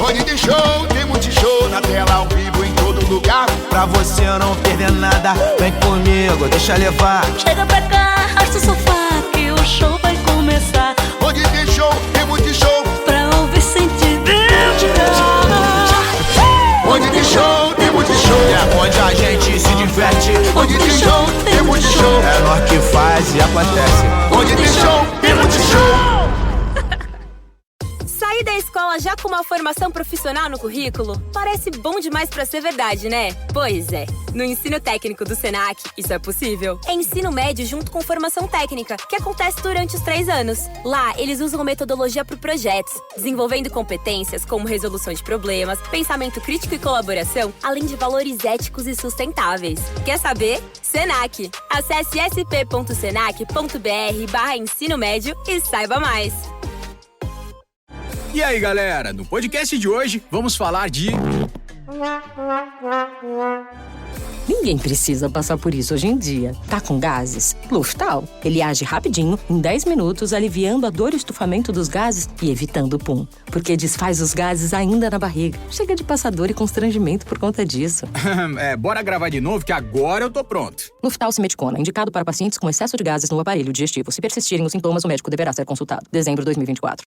Onde tem show, tem multishow, na tela ao vivo em todo lugar. Pra você não perder nada, vem comigo, deixa levar. Chega pra cá, arrasta o sofá, que o show vai começar. Onde tem show, tem multishow, pra ouvir sem te dedicar. onde tem show, tem multishow, É onde a gente se diverte. onde tem show, tem multishow, É nós que faz e acontece. onde tem show, tem multishow. Sair da escola já com uma formação profissional no currículo? Parece bom demais pra ser verdade, né? Pois é. No ensino técnico do Senac, isso é possível. É ensino médio junto com formação técnica, que acontece durante os 3 anos. Lá, eles usam metodologia para projetos, desenvolvendo competências como resolução de problemas, pensamento crítico e colaboração, além de valores éticos e sustentáveis. Quer saber? Senac. Acesse sp.senac.br/ensino médio e saiba mais. E aí, galera, no podcast de hoje vamos falar de... Ninguém precisa passar por isso hoje em dia. Tá com gases? Luftal. Ele age rapidinho, em 10 minutos, aliviando a dor e estufamento dos gases e evitando o pum. Porque desfaz os gases ainda na barriga. Chega de passar dor e constrangimento por conta disso. Bora gravar de novo que agora eu tô pronto. Luftal Simeticona, indicado para pacientes com excesso de gases no aparelho digestivo. Se persistirem os sintomas, o médico deverá ser consultado. Dezembro de 2024.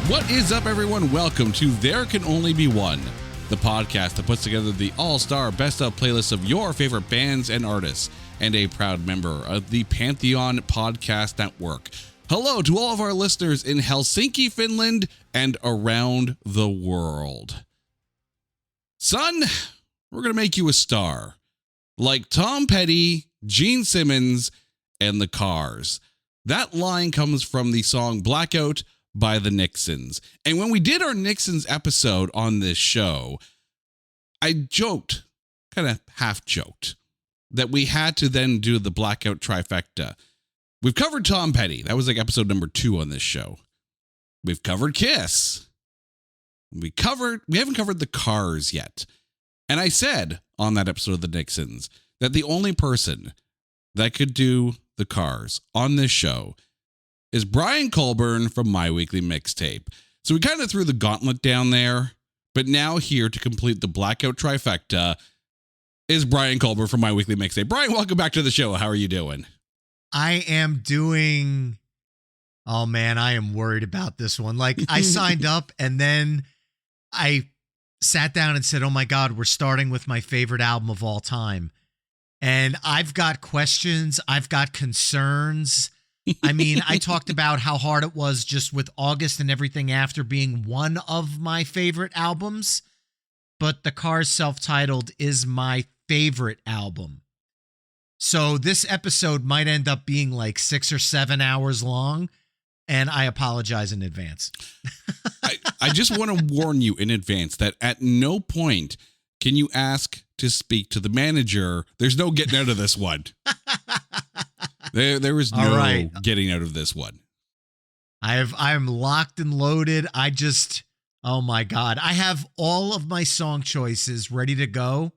What is up, everyone? Welcome to There Can Only Be One, the podcast that puts together the all-star best-of playlist of your favorite bands and artists, and a proud member of the Pantheon Podcast Network. Hello to all of our listeners in Helsinki, Finland, and around the world. Son, we're going to make you a star, like Tom Petty, Gene Simmons, and the Cars. That line comes from the song Blackout by the Nixons. And when we did our Nixons episode on this show, I joked, kind of half joked, that we had to then do the Blackout trifecta. We've covered Tom Petty. That was like episode number 2 on this show. We've covered Kiss. We haven't covered the Cars yet. And I said on that episode of the Nixons that the only person that could do the Cars on this show is Brian Colburn from My Weekly Mixtape. So we kind of threw the gauntlet down there, but now here to complete the Blackout trifecta is Brian Colburn from My Weekly Mixtape. Brian, welcome back to the show. How are you doing? I am doing... Oh, man, I am worried about this one. Like, I signed up and then I sat down and said, oh, my God, we're starting with my favorite album of all time. And I've got questions. I've got concerns. I mean, I talked about how hard it was just with August and everything after being one of my favorite albums, but The Cars self-titled is my favorite album. So this episode might end up being like 6 or 7 hours long, and I apologize in advance. I just want to warn you in advance that at no point can you ask to speak to the manager. There's no getting out of this one. There is no getting out of this one. I'm locked and loaded. Oh my God. I have all of my song choices ready to go,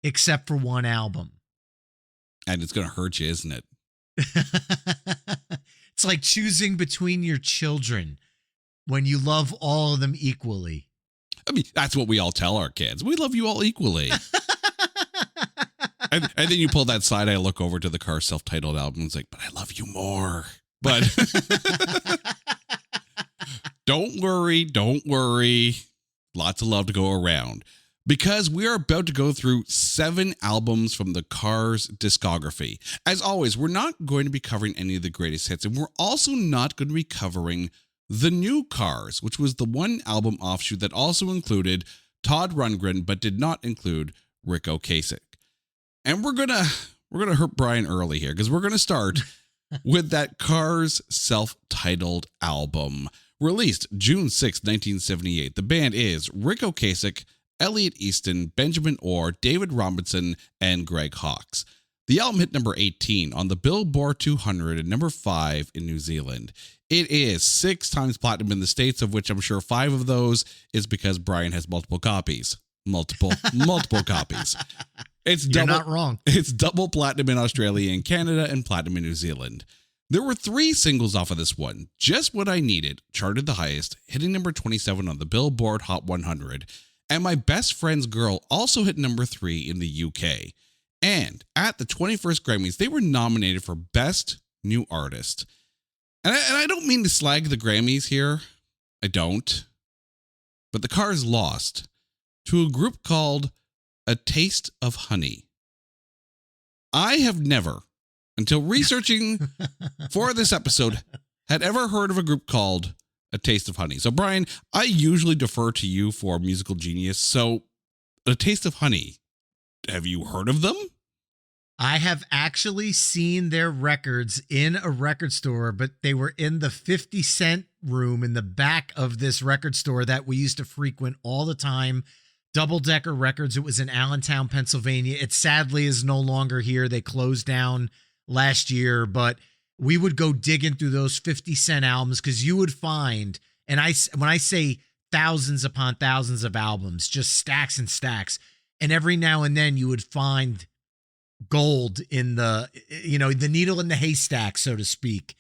except for one album. And it's going to hurt you, isn't it? It's like choosing between your children when you love all of them equally. I mean, that's what we all tell our kids. We love you all equally. And then you pull that side eye look over to the Cars self-titled album. It's like, but I love you more. But don't worry. Lots of love to go around. Because we are about to go through 7 albums from the Cars discography. As always, we're not going to be covering any of the greatest hits. And we're also not going to be covering the new Cars, which was the one album offshoot that also included Todd Rundgren, but did not include Rick Ocasek. And we're gonna hurt Brian early here because we're gonna start with that Cars self-titled album released June 6, 1978. The band is Rick Ocasek, Elliot Easton, Benjamin Orr, David Robinson, and Greg Hawkes. The album hit number 18 on the Billboard 200 and number 5 in New Zealand. It is 6 times platinum in the States, of which I'm sure 5 of those is because Brian has multiple copies. Multiple copies. You're not wrong. It's double platinum in Australia and Canada and platinum in New Zealand. There were 3 singles off of this one. Just What I Needed charted the highest, hitting number 27 on the Billboard Hot 100. And My Best Friend's Girl also hit number 3 in the UK. And at the 21st Grammys, they were nominated for Best New Artist. And I don't mean to slag the Grammys here. I don't. But the Cars lost to a group called A Taste of Honey. I have never, until researching for this episode, had ever heard of a group called A Taste of Honey. So, Brian, I usually defer to you for musical genius. So, A Taste of Honey, have you heard of them? I have actually seen their records in a record store, but they were in the 50 Cent room in the back of this record store that we used to frequent all the time. Double Decker Records. It was in Allentown, Pennsylvania. It sadly is no longer here. They closed down last year, but we would go digging through those 50 Cent albums because you would find, and when I say thousands upon thousands of albums, just stacks and stacks, and every now and then you would find gold in the needle in the haystack, so to speak.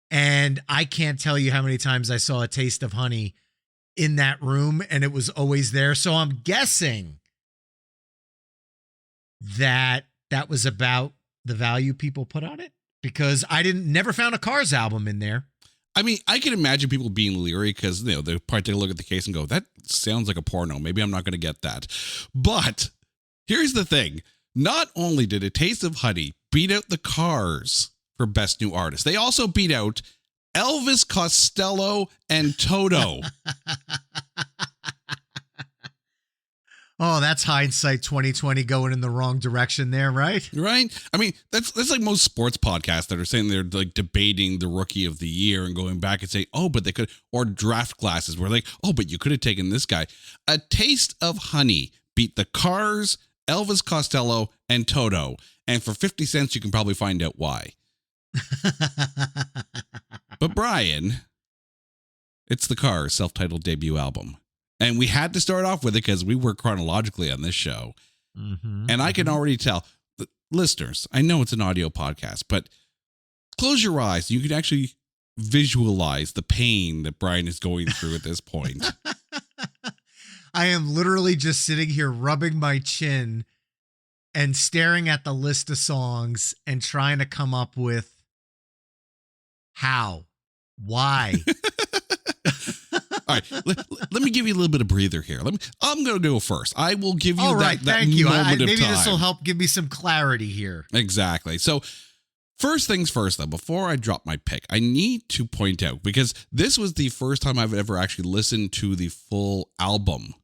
And I can't tell you how many times I saw A Taste of Honey in that room, and it was always there. So I'm guessing that was about the value people put on it, because I never found a Cars album in there. I mean, I can imagine people being leery because, they probably take a look at the case and go, that sounds like a porno. Maybe I'm not going to get that. But here's the thing. Not only did A Taste of Honey beat out the Cars for Best New Artist, they also beat out Elvis Costello and Toto. Oh, that's hindsight 2020 going in the wrong direction there, right? Right? I mean, that's like most sports podcasts that are saying they're like debating the rookie of the year and going back and saying, oh, but they could, or draft classes where like, oh, but you could have taken this guy. A Taste of Honey beat the Cars, Elvis Costello, and Toto. And for 50 cents, you can probably find out why. But Brian, it's the Cars' self-titled debut album. And we had to start off with it because we work chronologically on this show. Mm-hmm, and I can already tell, the listeners, I know it's an audio podcast, but close your eyes. You can actually visualize the pain that Brian is going through at this point. I am literally just sitting here rubbing my chin and staring at the list of songs and trying to come up with how, why. All right, let me give you a little bit of breather here. I'm going to go first. I will give you that thank you. moment of maybe time. This will help give me some clarity here. Exactly. So first things first, though, before I drop my pick, I need to point out, because this was the first time I've ever actually listened to the full album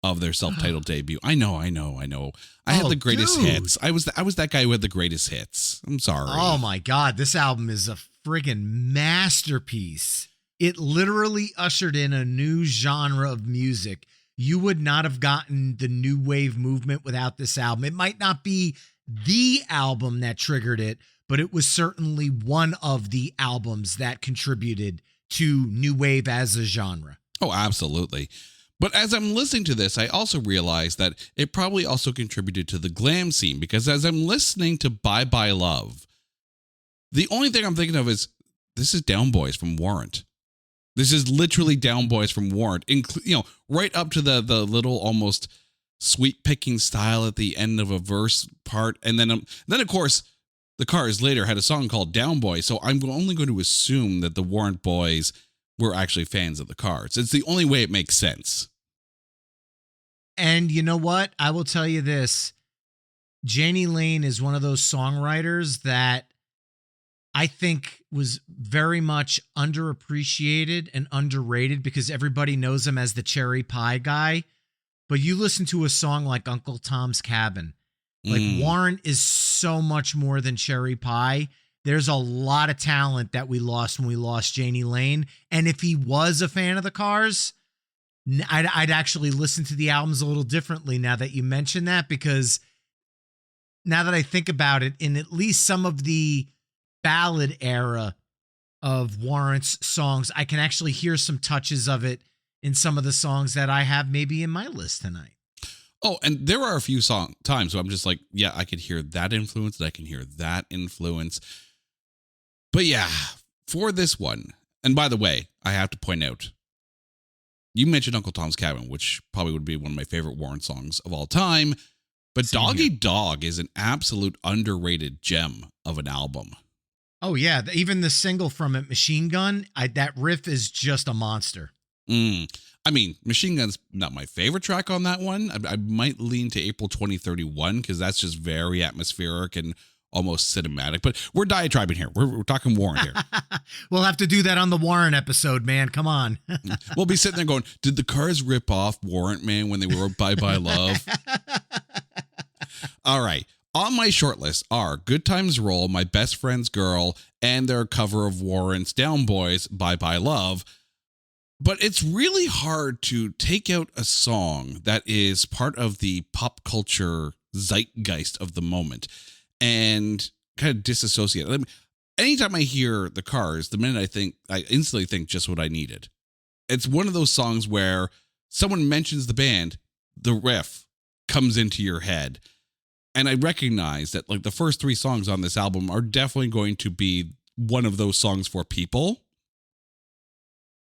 of their self-titled debut. I know. I had the greatest hits. I was that guy who had the greatest hits. I'm sorry. Oh my God. This album is a friggin' masterpiece. It literally ushered in a new genre of music. You would not have gotten the new wave movement without this album. It might not be the album that triggered it, but it was certainly one of the albums that contributed to new wave as a genre. Oh, absolutely. But as I'm listening to this, I also realized that it probably also contributed to the glam scene, because as I'm listening to Bye Bye Love, the only thing I'm thinking of is this is Down Boys from Warrant. This is literally Down Boys from Warrant, right up to the little almost sweet picking style at the end of a verse part. And then of course, the Cars later had a song called Down Boys. So I'm only going to assume that the Warrant Boys were actually fans of the Cars. It's the only way it makes sense. And you know what? I will tell you this. Jani Lane is one of those songwriters that I think was very much underappreciated and underrated because everybody knows him as the cherry pie guy. But you listen to a song like Uncle Tom's Cabin. Like Warrant is so much more than cherry pie. There's a lot of talent that we lost when we lost Jani Lane. And if he was a fan of the Cars, I'd actually listen to the albums a little differently now that you mention that, because now that I think about it, in at least some of the ballad era of Warrant's songs, I can actually hear some touches of it in some of the songs that I have maybe in my list tonight. Oh, and there are a few times where I'm just like, yeah, I could hear that influence, and I can hear that influence. But yeah, for this one, and by the way, I have to point out, you mentioned Uncle Tom's Cabin, which probably would be one of my favorite Warren songs of all time. But Same Doggy here. Dog is an absolute underrated gem of an album. Oh yeah, even the single from it, Machine Gun, that riff is just a monster. I mean, Machine Gun's not my favorite track on that one. I might lean to April 2031 because that's just very atmospheric and almost cinematic. But we're diatribing here. We're talking Warren here. We'll have to do that on the Warren episode, man. Come on. We'll be sitting there going, did the Cars rip off Warrant Man when they wrote Bye Bye Love? All right. On my short list are Good Times Roll, My Best Friend's Girl, and their cover of Warrant's Down Boys, Bye Bye Love. But it's really hard to take out a song that is part of the pop culture zeitgeist of the moment and kind of disassociate. I mean, anytime I hear the Cars, the minute I instantly think just what I needed. It's one of those songs where someone mentions the band, the riff comes into your head. And I recognize that like the first 3 songs on this album are definitely going to be one of those songs for people.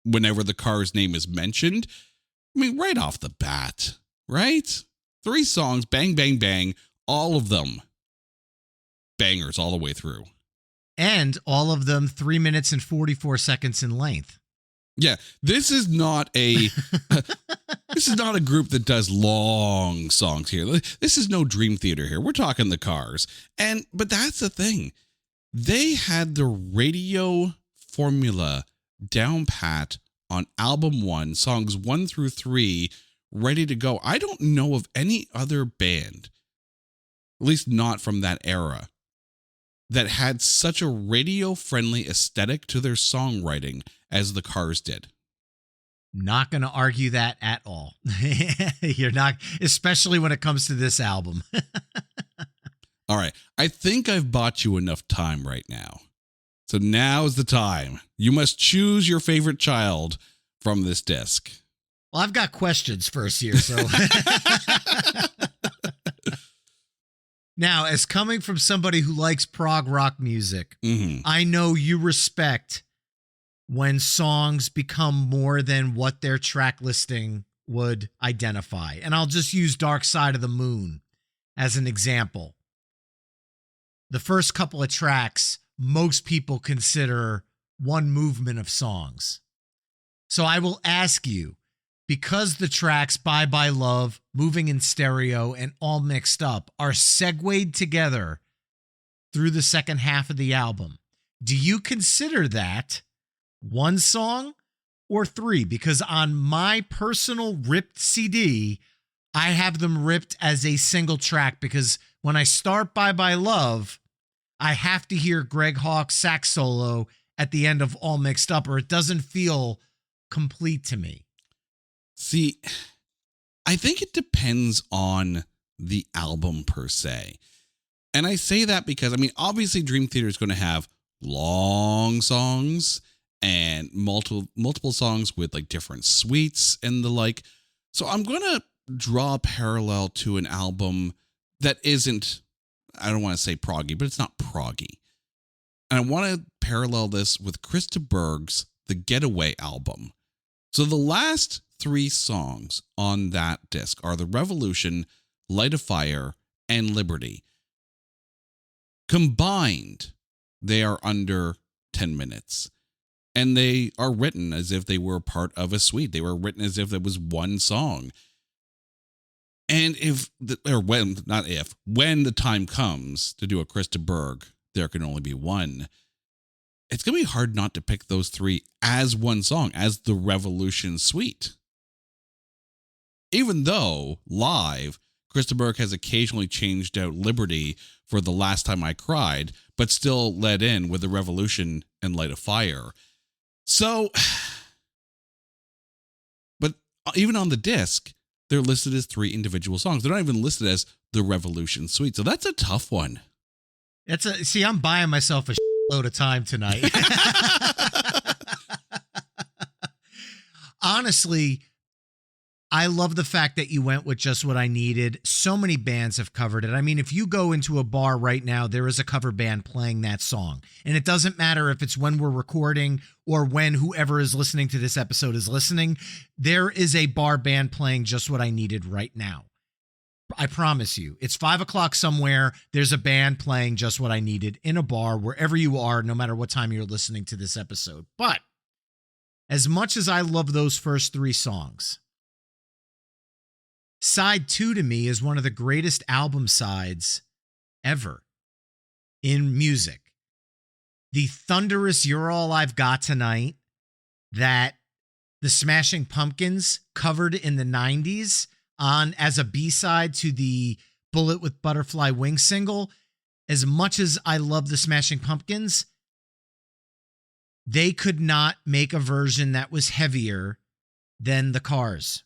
Whenever the Cars name is mentioned, I mean, right off the bat, right? 3 songs, bang, bang, bang, all of them bangers all the way through. And all of them 3 minutes and 44 seconds in length. Yeah, this is not a group that does long songs here. This is no Dream Theater here. We're talking the Cars. But that's the thing. They had the radio formula down pat on album 1, songs 1 through 3, ready to go. I don't know of any other band, at least not from that era, that had such a radio-friendly aesthetic to their songwriting as the Cars did. Not going to argue that at all. You're not, especially when it comes to this album. All right. I think I've bought you enough time right now. So now's the time. You must choose your favorite child from this disc. Well, I've got questions first here, so. Now, as coming from somebody who likes prog rock music, I know you respect when songs become more than what their track listing would identify. And I'll just use Dark Side of the Moon as an example. The first couple of tracks, most people consider one movement of songs. So I will ask you, because the tracks Bye Bye Love, Moving in Stereo, and All Mixed Up are segued together through the second half of the album, do you consider that one song or 3? Because on my personal ripped CD, I have them ripped as a single track, because when I start Bye Bye Love, I have to hear Greg Hawk's sax solo at the end of All Mixed Up, or it doesn't feel complete to me. See, I think it depends on the album per se. And I say that because, I mean, obviously Dream Theater is going to have long songs and multiple songs with like different suites and the like. So I'm going to draw a parallel to an album that isn't, I don't want to say proggy, but it's not proggy. And I want to parallel this with Krista Berg's The Getaway album. So the last 3 songs on that disc are The Revolution, Light a Fire, and Liberty. Combined, they are under 10 minutes. And they are written as if they were part of a suite. They were written as if it was one song. And when the time comes to do a Krista Berg, There Can Only Be One, it's going to be hard not to pick those 3 as one song, as the Revolution suite. Even though live, Krista Berg has occasionally changed out Liberty for The Last Time I Cried, but still led in with The Revolution and Light a Fire. So, but even on the disc, they're listed as 3 individual songs. They're not even listed as the Revolution suite. So that's a tough one. See, I'm buying myself a load of time tonight. Honestly, I love the fact that you went with Just What I Needed. So many bands have covered it. I mean, if you go into a bar right now, there is a cover band playing that song. And it doesn't matter if it's when we're recording or when whoever is listening to this episode is listening. There is a bar band playing Just What I Needed right now. I promise you. It's 5 o'clock somewhere. There's a band playing Just What I Needed in a bar, wherever you are, no matter what time you're listening to this episode. But as much as I love those first 3 songs, Side 2 to me is one of the greatest album sides ever in music. The thunderous You're All I've Got Tonight that the Smashing Pumpkins covered in the 90s on as a B-side to the Bullet with Butterfly Wings single. As much as I love the Smashing Pumpkins, they could not make a version that was heavier than the Cars.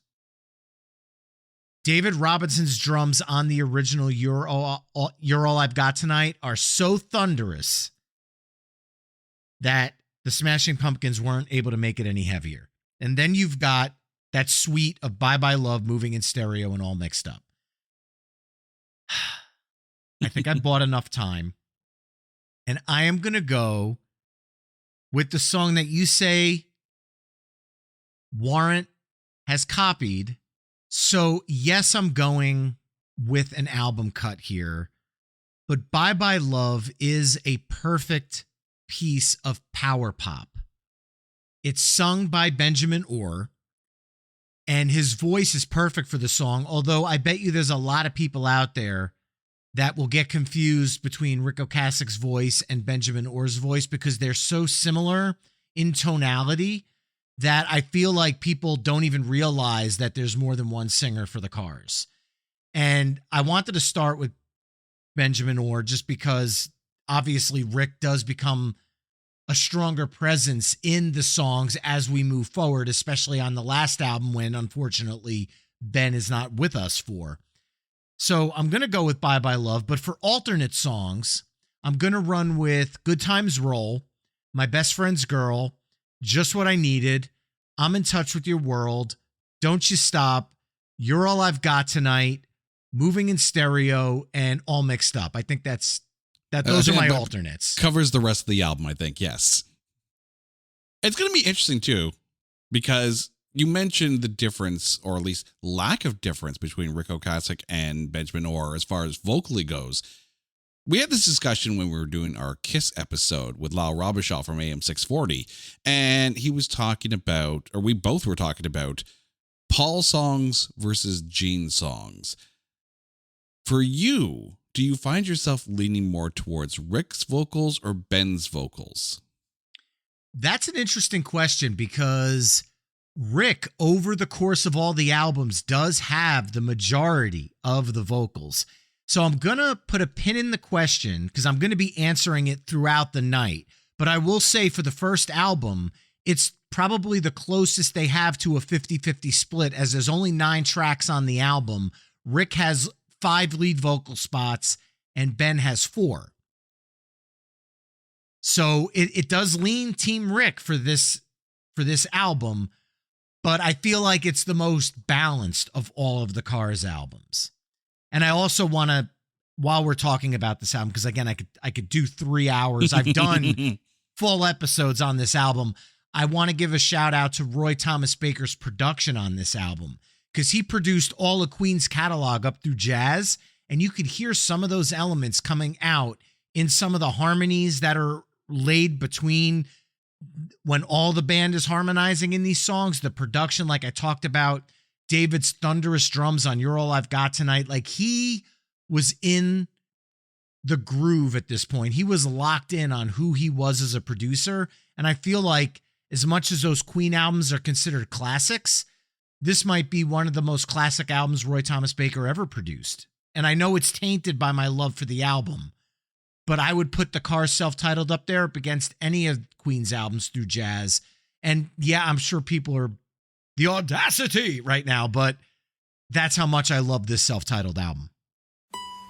David Robinson's drums on the original You're All I've Got Tonight are so thunderous that the Smashing Pumpkins weren't able to make it any heavier. And then you've got that suite of Bye Bye Love, Moving in Stereo, and All Mixed Up. I think I bought enough time. And I am going to go with the song that you say Warrant has copied. So, yes, I'm going with an album cut here, but Bye Bye Love is a perfect piece of power pop. It's sung by Benjamin Orr, and his voice is perfect for the song, although I bet you there's a lot of people out there that will get confused between Rick Ocasek's voice and Benjamin Orr's voice because they're so similar in tonality that I feel like people don't even realize that there's more than one singer for the Cars. And I wanted to start with Benjamin Orr just because obviously Rick does become a stronger presence in the songs as we move forward, especially on the last album when unfortunately Ben is not with us for. So I'm going to go with Bye Bye Love, but for alternate songs, I'm going to run with Good Times Roll, My Best Friend's Girl, Just What I Needed, I'm in Touch with Your World, Don't You Stop, You're All I've Got Tonight, Moving in Stereo, and All Mixed Up. I think those are my alternates. Covers the rest of the album, I think, yes. It's going to be interesting, too, because you mentioned the difference, or at least lack of difference, between Rick Ocasek and Benjamin Orr as far as vocally goes. We had this discussion when we were doing our Kiss episode with Lyle Robichaud from AM 640, and he was talking about, or we both were talking about, Paul songs versus Gene songs. For you, do you find yourself leaning more towards Rick's vocals or Ben's vocals? That's an interesting question because Rick, over the course of all the albums, does have the majority of the vocals. So I'm going to put a pin in the question because I'm going to be answering it throughout the night. But I will say for the first album, it's probably the closest they have to a 50-50 split, as there's only 9 tracks on the album. Rick has 5 lead vocal spots and Ben has 4. So it does lean Team Rick for this album, but I feel like it's the most balanced of all of the Cars albums. And I also want to, while we're talking about this album, because again, I could do 3 hours. I've done full episodes on this album. I want to give a shout out to Roy Thomas Baker's production on this album, because he produced all of Queen's catalog up through jazz, and you could hear some of those elements coming out in some of the harmonies that are laid between when all the band is harmonizing in these songs. The production, like I talked about, David's thunderous drums on You're All I've Got Tonight, like he was in the groove at this point. He was locked in on who he was as a producer. And I feel like as much as those Queen albums are considered classics, this might be one of the most classic albums Roy Thomas Baker ever produced. And I know it's tainted by my love for the album, but I would put the Cars self-titled up there up against any of Queen's albums through jazz. And yeah, I'm sure people are the audacity right now, but that's how much I love this self-titled album.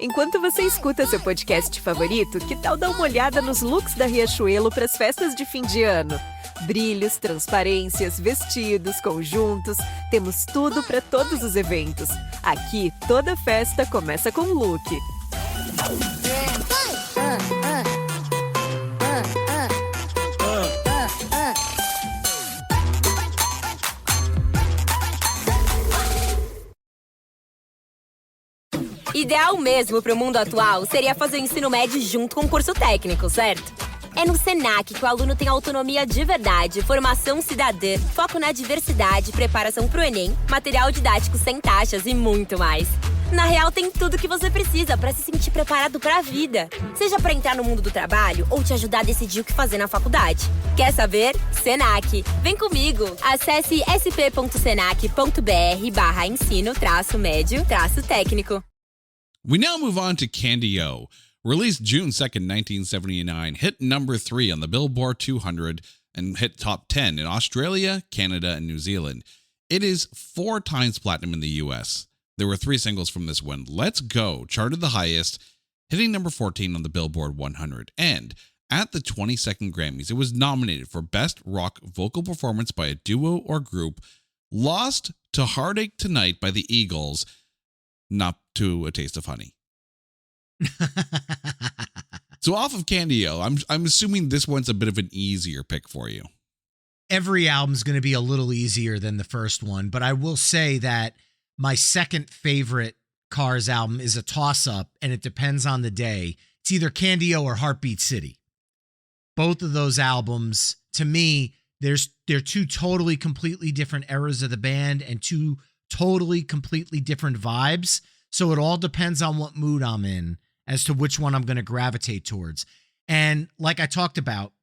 Enquanto você escuta seu podcast favorito, que tal dar uma olhada nos looks da Riachuelo para as festas de fim de ano? Brilhos, transparências, vestidos, conjuntos, temos tudo para todos os eventos. Aqui, toda festa começa com look. Ideal mesmo para o mundo atual seria fazer o ensino médio junto com o curso técnico, certo? É no Senac que o aluno tem autonomia de verdade, formação cidadã, foco na diversidade, preparação para o Enem, material didático sem taxas e muito mais. Na real, tem tudo que você precisa para se sentir preparado para a vida. Seja para entrar no mundo do trabalho ou te ajudar a decidir o que fazer na faculdade. Quer saber? Senac. Vem comigo! Acesse sp.senac.br/ensino-médio-técnico. We now move on to Candy-O. Released June 2nd, 1979, hit number 3 on the Billboard 200 and hit top 10 in Australia, Canada, and New Zealand. It is 4 times platinum in the US. There were 3 singles from this one. Let's Go charted the highest, hitting number 14 on the Billboard 100. And at the 22nd Grammys, it was nominated for Best Rock Vocal Performance by a Duo or Group, lost to Heartache Tonight by the Eagles, not to A Taste of Honey. So off of Candy-O, I'm assuming this one's a bit of an easier pick for you. Every album's going to be a little easier than the first one, but I will say that my second favorite Cars album is a toss-up, and it depends on the day. It's either Candy-O or Heartbeat City. Both of those albums, to me, they're 2 totally, completely different eras of the band and 2 totally, completely different vibes. So it all depends on what mood I'm in as to which one I'm going to gravitate towards. And like I talked about,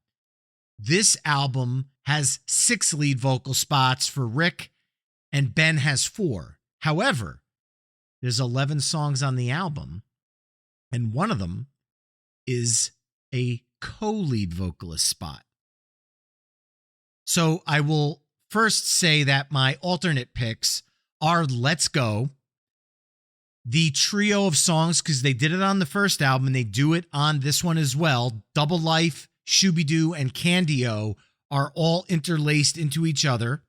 this album has 6 lead vocal spots for Rick, and Ben has 4. However, there's 11 songs on the album, and one of them is a co-lead vocalist spot. So I will first say that my alternate picks are Let's Go, the trio of songs, because they did it on the first album and they do it on this one as well. Double Life, Shooby-Doo, and Candy-O are all interlaced into each other.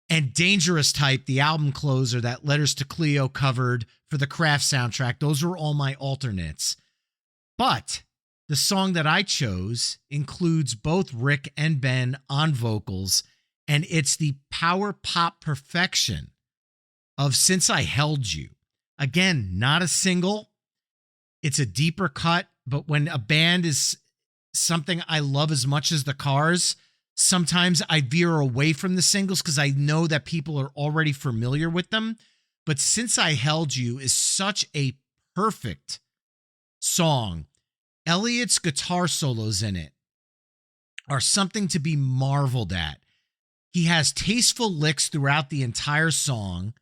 And Dangerous Type, the album closer that Letters to Cleo covered for the Craft soundtrack, those were all my alternates. But the song that I chose includes both Rick and Ben on vocals, and it's the power pop perfection of Since I Held You. Again, not a single. It's a deeper cut, but when a band is something I love as much as the Cars, sometimes I veer away from the singles because I know that people are already familiar with them. But Since I Held You is such a perfect song. Elliot's guitar solos in it are something to be marveled at. He has tasteful licks throughout the entire song.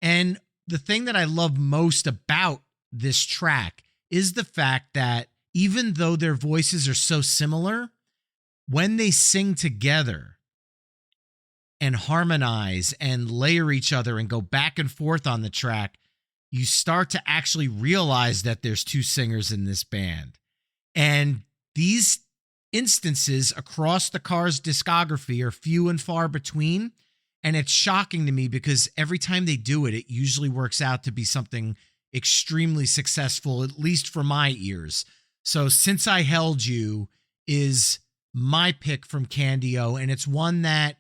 And the thing that I love most about this track is the fact that even though their voices are so similar, when they sing together and harmonize and layer each other and go back and forth on the track, you start to actually realize that there's 2 singers in this band. And these instances across the Cars' discography are few and far between. And it's shocking to me because every time they do it, it usually works out to be something extremely successful, at least for my ears. So Since I Held You is my pick from Candy-O, and it's one that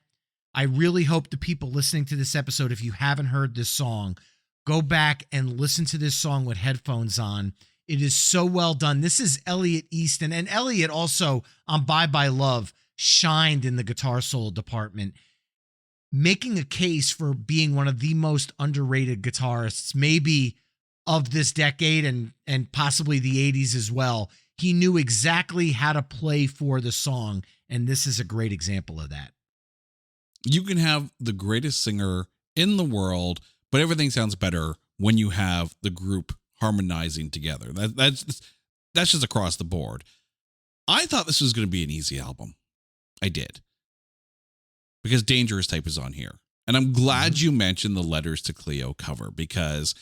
I really hope the people listening to this episode, if you haven't heard this song, go back and listen to this song with headphones on. It is so well done. This is Elliot Easton, and Elliot also on Bye Bye Love shined in the guitar solo department, making a case for being one of the most underrated guitarists, maybe of this decade and possibly the 80s as well. He knew exactly how to play for the song, and this is a great example of that. You can have the greatest singer in the world, but everything sounds better when you have the group harmonizing together. That's just across the board. I thought this was going to be an easy album. I did. Because Dangerous Type is on here. And I'm glad you mentioned the Letters to Cleo cover, because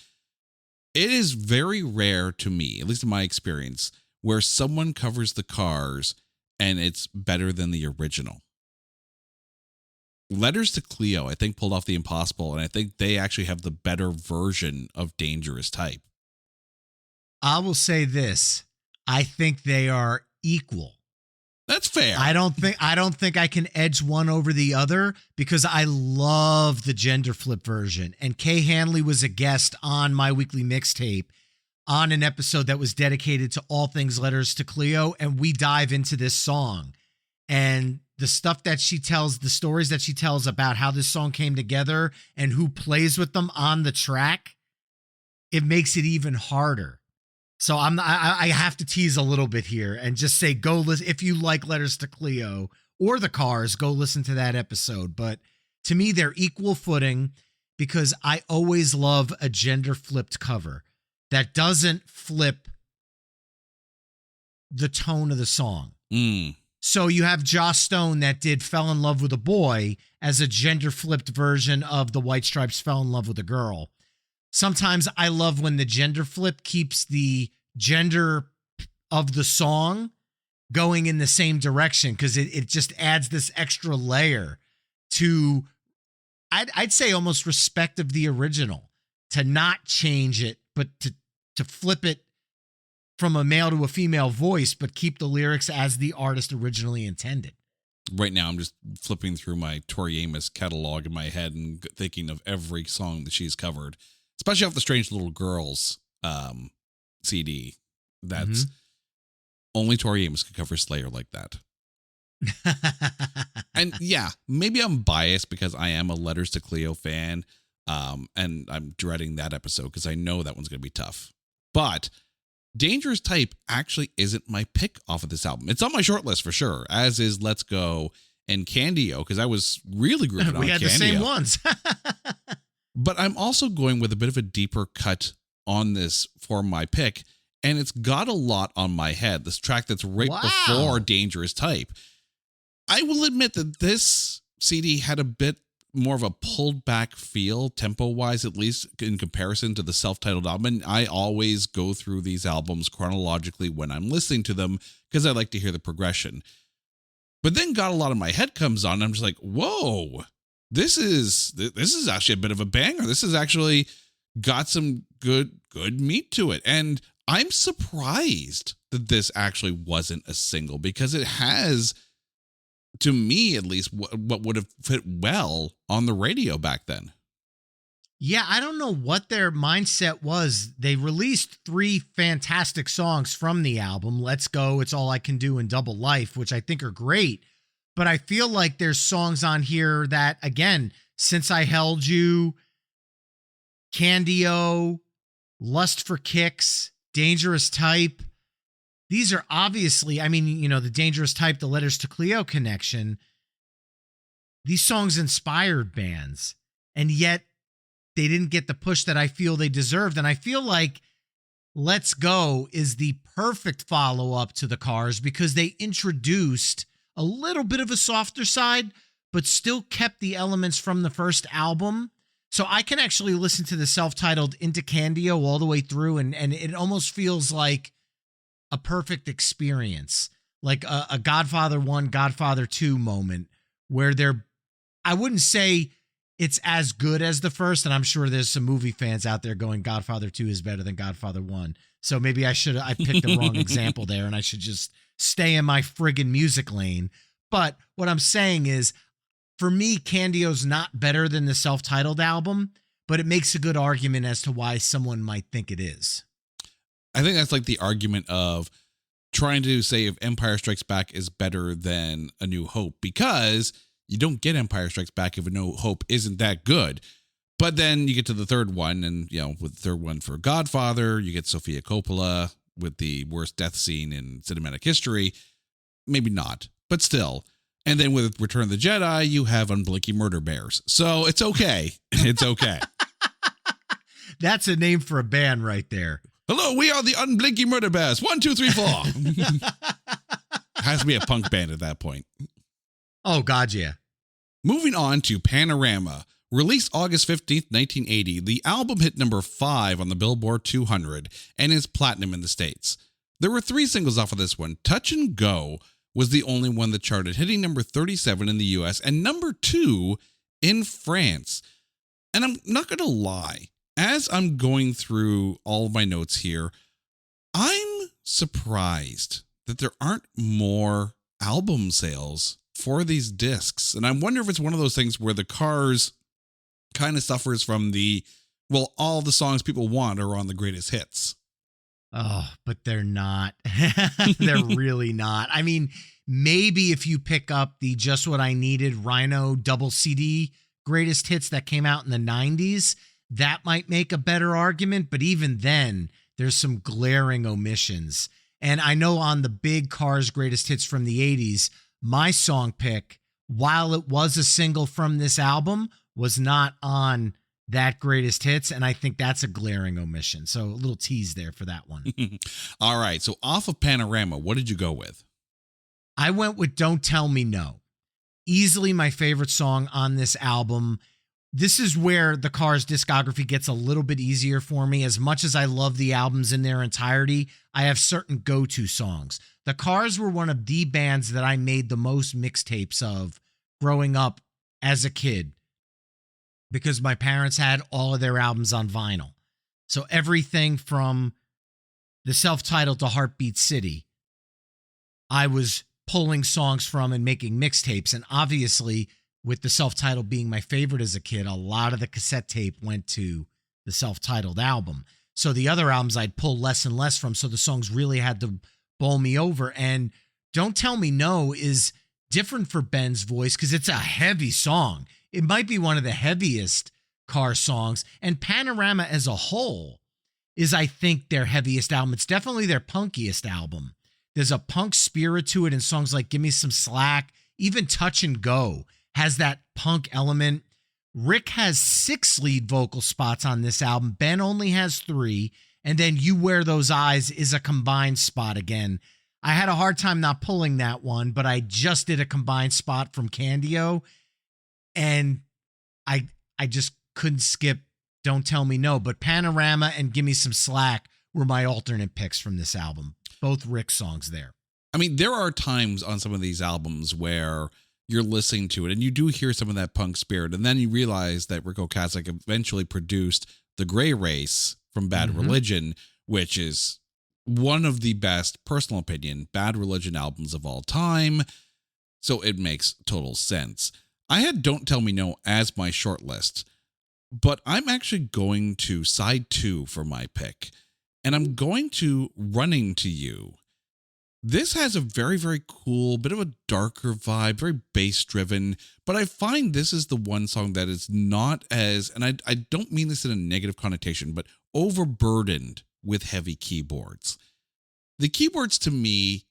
it is very rare to me, at least in my experience, where someone covers the Cars and it's better than the original. Letters to Cleo, I think, pulled off the impossible, and I think they actually have the better version of Dangerous Type. I will say this. I think they are equal. That's fair. I don't think I can edge one over the other because I love the gender flip version. And Kay Hanley was a guest on My Weekly Mixtape on an episode that was dedicated to all things Letters to Cleo, and we dive into this song. And the stuff that she tells, the stories that she tells about how this song came together and who plays with them on the track, it makes it even harder. So I have to tease a little bit here and just say, go listen. If you like Letters to Cleo or The Cars, go listen to that episode. But to me, they're equal footing because I always love a gender flipped cover that doesn't flip the tone of the song. So you have Joss Stone that did Fell in Love with a Boy as a gender flipped version of the White Stripes Fell in Love with a Girl. Sometimes I love when the gender flip keeps the gender of the song going in the same direction because it just adds this extra layer to, I'd say almost respect of the original, to not change it, but to flip it from a male to a female voice, but keep the lyrics as the artist originally intended. Right now, I'm just flipping through my Tori Amos catalog in my head and thinking of every song that she's covered, especially off the Strange Little Girls CD. That's only Tori Amos could cover Slayer like that. And yeah, maybe I'm biased because I am a Letters to Cleo fan, and I'm dreading that episode because I know that one's going to be tough. But Dangerous Type actually isn't my pick off of this album. It's on my short list for sure, as is Let's Go and Candio, because I was really grooving on Candio. We had the same ones. But I'm also going with a bit of a deeper cut on this for my pick, and it's got a lot on my head. This track that's right before Dangerous Type. I will admit that this CD had a bit more of a pulled back feel, tempo-wise, at least in comparison to the self-titled album. And I always go through these albums chronologically when I'm listening to them because I like to hear the progression. But then Got a Lot in My Head comes on, and I'm just like, whoa. This is actually a bit of a banger. This has actually got some good meat to it. And I'm surprised that this actually wasn't a single because it has, to me at least, what would have fit well on the radio back then. Yeah, I don't know what their mindset was. They released 3 fantastic songs from the album, Let's Go, It's All I Can Do, and Double Life, which I think are great. But I feel like there's songs on here that, again, Since I Held You, Candio, Lust for Kicks, Dangerous Type. These are obviously, I mean, you know, the Dangerous Type, the Letters to Cleo connection. These songs inspired bands, and yet they didn't get the push that I feel they deserved. And I feel like Let's Go is the perfect follow-up to The Cars because they introduced a little bit of a softer side, but still kept the elements from the first album. So I can actually listen to the self-titled Into Candio all the way through, and it almost feels like a perfect experience, like a Godfather 1, Godfather 2 moment where I wouldn't say it's as good as the first, and I'm sure there's some movie fans out there going Godfather 2 is better than Godfather 1. So maybe I picked the wrong example there, and I should just stay in my friggin' music lane. But what I'm saying is, for me, Candio's not better than the self-titled album, but it makes a good argument as to why someone might think it is. I think that's like the argument of trying to say if Empire Strikes Back is better than A New Hope, because you don't get Empire Strikes Back if A New Hope isn't that good. But then you get to the third one, and, you know, with the third one for Godfather, you get Sofia Coppola with the worst death scene in cinematic history. Maybe not, but still. And then with Return of the Jedi, you have Unblinking Murder Bears. So it's okay. It's okay. That's a name for a band right there. Hello, we are the Unblinking Murder Bears. 1, 2, 3, 4. Has to be a punk band at that point. Oh, God, yeah. Moving on to Panorama. Released August 15th, 1980, the album hit number 5 on the Billboard 200 and is platinum in the States. There were 3 singles off of this one. Touch and Go was the only one that charted, hitting number 37 in the US and number 2 in France. And I'm not going to lie, as I'm going through all of my notes here, I'm surprised that there aren't more album sales for these discs. And I wonder if it's one of those things where the Cars kind of suffers from all the songs people want are on the greatest hits. Oh, but they're not. They're really not. I mean, maybe if you pick up the Just What I Needed Rhino double CD greatest hits that came out in the 90s, that might make a better argument. But even then, there's some glaring omissions. And I know on the big Cars greatest hits from the 80s, my song pick, while it was a single from this album, was not on that greatest hits, and I think that's a glaring omission. So a little tease there for that one. All right, so off of Panorama, what did you go with? I went with Don't Tell Me No. Easily my favorite song on this album. This is where the Cars discography gets a little bit easier for me. As much as I love the albums in their entirety, I have certain go-to songs. The Cars were one of the bands that I made the most mixtapes of growing up as a kid, because my parents had all of their albums on vinyl. So everything from the self-titled to Heartbeat City, I was pulling songs from and making mixtapes. And obviously, with the self-titled being my favorite as a kid, a lot of the cassette tape went to the self-titled album. So the other albums I'd pull less and less from, so the songs really had to bowl me over. And Don't Tell Me No is different for Ben's voice because it's a heavy song. It might be one of the heaviest Car songs, and Panorama as a whole is, I think, their heaviest album. It's definitely their punkiest album. There's a punk spirit to it in songs like Give Me Some Slack. Even Touch and Go has that punk element. Rick has 6 lead vocal spots on this album. Ben only has 3. And then You Wear Those Eyes is a combined spot again. I had a hard time not pulling that one, but I just did a combined spot from Candio. And I just couldn't skip Don't Tell Me No. But Panorama and Give Me Some Slack were my alternate picks from this album. Both Rick songs there. I mean, there are times on some of these albums where you're listening to it and you do hear some of that punk spirit. And then you realize that Ric Ocasek eventually produced The Gray Race from Bad Religion, which is one of the best, personal opinion, Bad Religion albums of all time. So it makes total sense. I had Don't Tell Me No as my short list, but I'm actually going to side 2 for my pick, and I'm going to Running to You. This has a very, very cool, bit of a darker vibe, very bass driven, but I find this is the one song that is not as, and I don't mean this in a negative connotation, but overburdened with heavy keyboards. The keyboards to me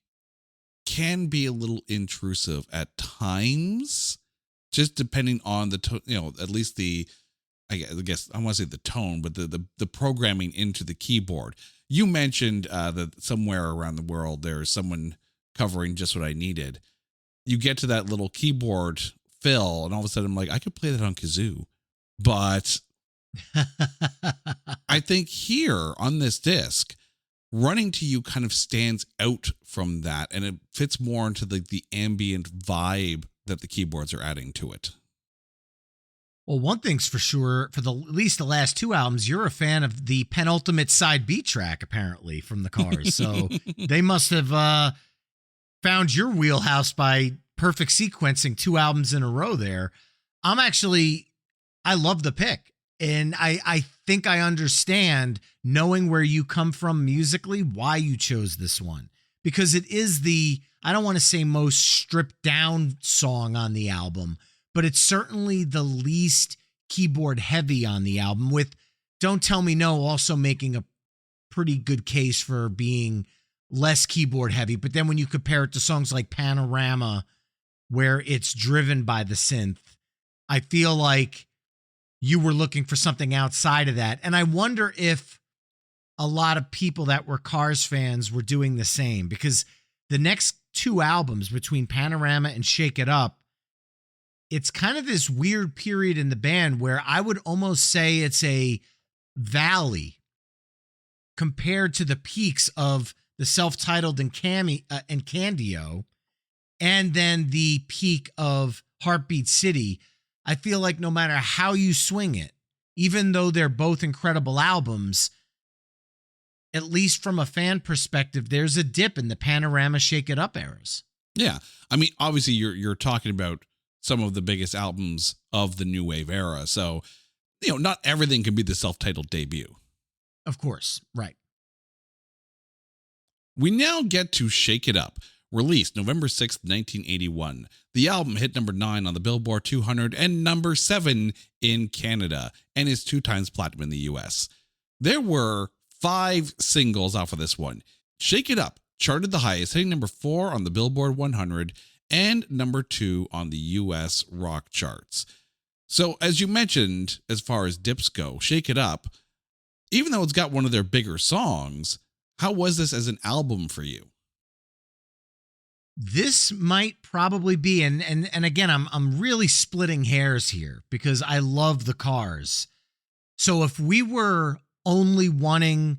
can be a little intrusive at times, just depending on the at least the, I guess I want to say the tone, but the programming into the keyboard. You mentioned that somewhere around the world there's someone covering Just What I Needed. You get to that little keyboard fill, and all of a sudden I'm like, I could play that on kazoo. But I think here on this disc, Running to You kind of stands out from that, and it fits more into the ambient vibe that the keyboards are adding to it. Well, one thing's for sure, for at least the last 2 albums, you're a fan of the penultimate side B track, apparently, from the Cars. So they must have found your wheelhouse by perfect sequencing 2 albums in a row there. I love the pick. And I think I understand, knowing where you come from musically, why you chose this one. Because it is I don't want to say most stripped down song on the album, but it's certainly the least keyboard heavy on the album, with Don't Tell Me No also making a pretty good case for being less keyboard heavy. But then when you compare it to songs like Panorama, where it's driven by the synth, I feel like you were looking for something outside of that. And I wonder if a lot of people that were Cars fans were doing the same, because the next 2 albums between Panorama and Shake It Up, it's kind of this weird period in the band where I would almost say it's a valley compared to the peaks of the self-titled and Candio. and then the peak of Heartbeat City, I feel like no matter how you swing it, even though they're both incredible albums, at least from a fan perspective, there's a dip in the Panorama Shake It Up eras. Yeah. I mean, obviously you're talking about some of the biggest albums of the new wave era. So, not everything can be the self-titled debut. Of course. Right. We now get to Shake It Up, released November 6th, 1981. The album hit number 9 on the Billboard 200 and number 7 in Canada, and is 2 times platinum in the US. There were 5 singles off of this one. Shake It Up charted the highest, hitting number 4 on the Billboard 100 and number 2 on the US rock charts. So, as you mentioned, as far as dips go, Shake It Up, even though it's got one of their bigger songs, how was this as an album for you? This might probably be, and again, I'm really splitting hairs here because I love the Cars. So if we were only wanting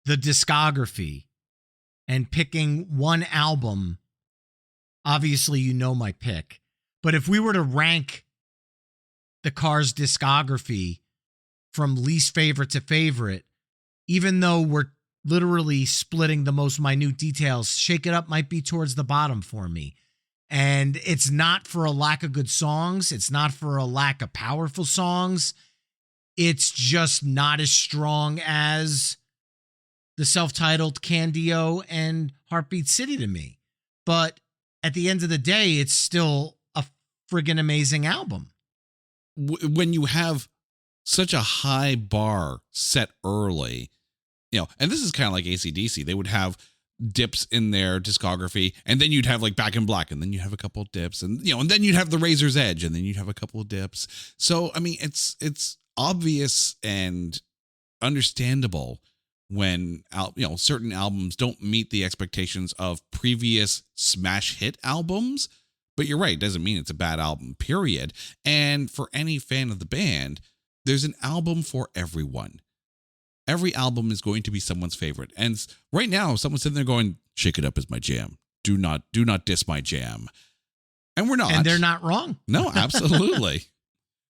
the discography and picking one album, obviously my pick. But if we were to rank the Cars discography from least favorite to favorite, even though we're literally splitting the most minute details, Shake It Up might be towards the bottom for me. And it's not for a lack of good songs. It's not for a lack of powerful songs. It's just not as strong as the self-titled Candio and Heartbeat City to me. But at the end of the day, it's still a friggin' amazing album. When you have such a high bar set early, and this is kind of like AC/DC. They would have dips in their discography, and then you'd have like Back in Black, and then you have a couple of dips, and and then you'd have the Razor's Edge, and then you'd have a couple of dips. So I mean, it's obvious and understandable when certain albums don't meet the expectations of previous smash hit albums. But you're right, it doesn't mean it's a bad album, period. And for any fan of the band, there's an album for everyone. Every album is going to be someone's favorite. And right now, someone's sitting there going, Shake It Up is my jam. Do not diss my jam. And we're not. And they're not wrong. No, absolutely.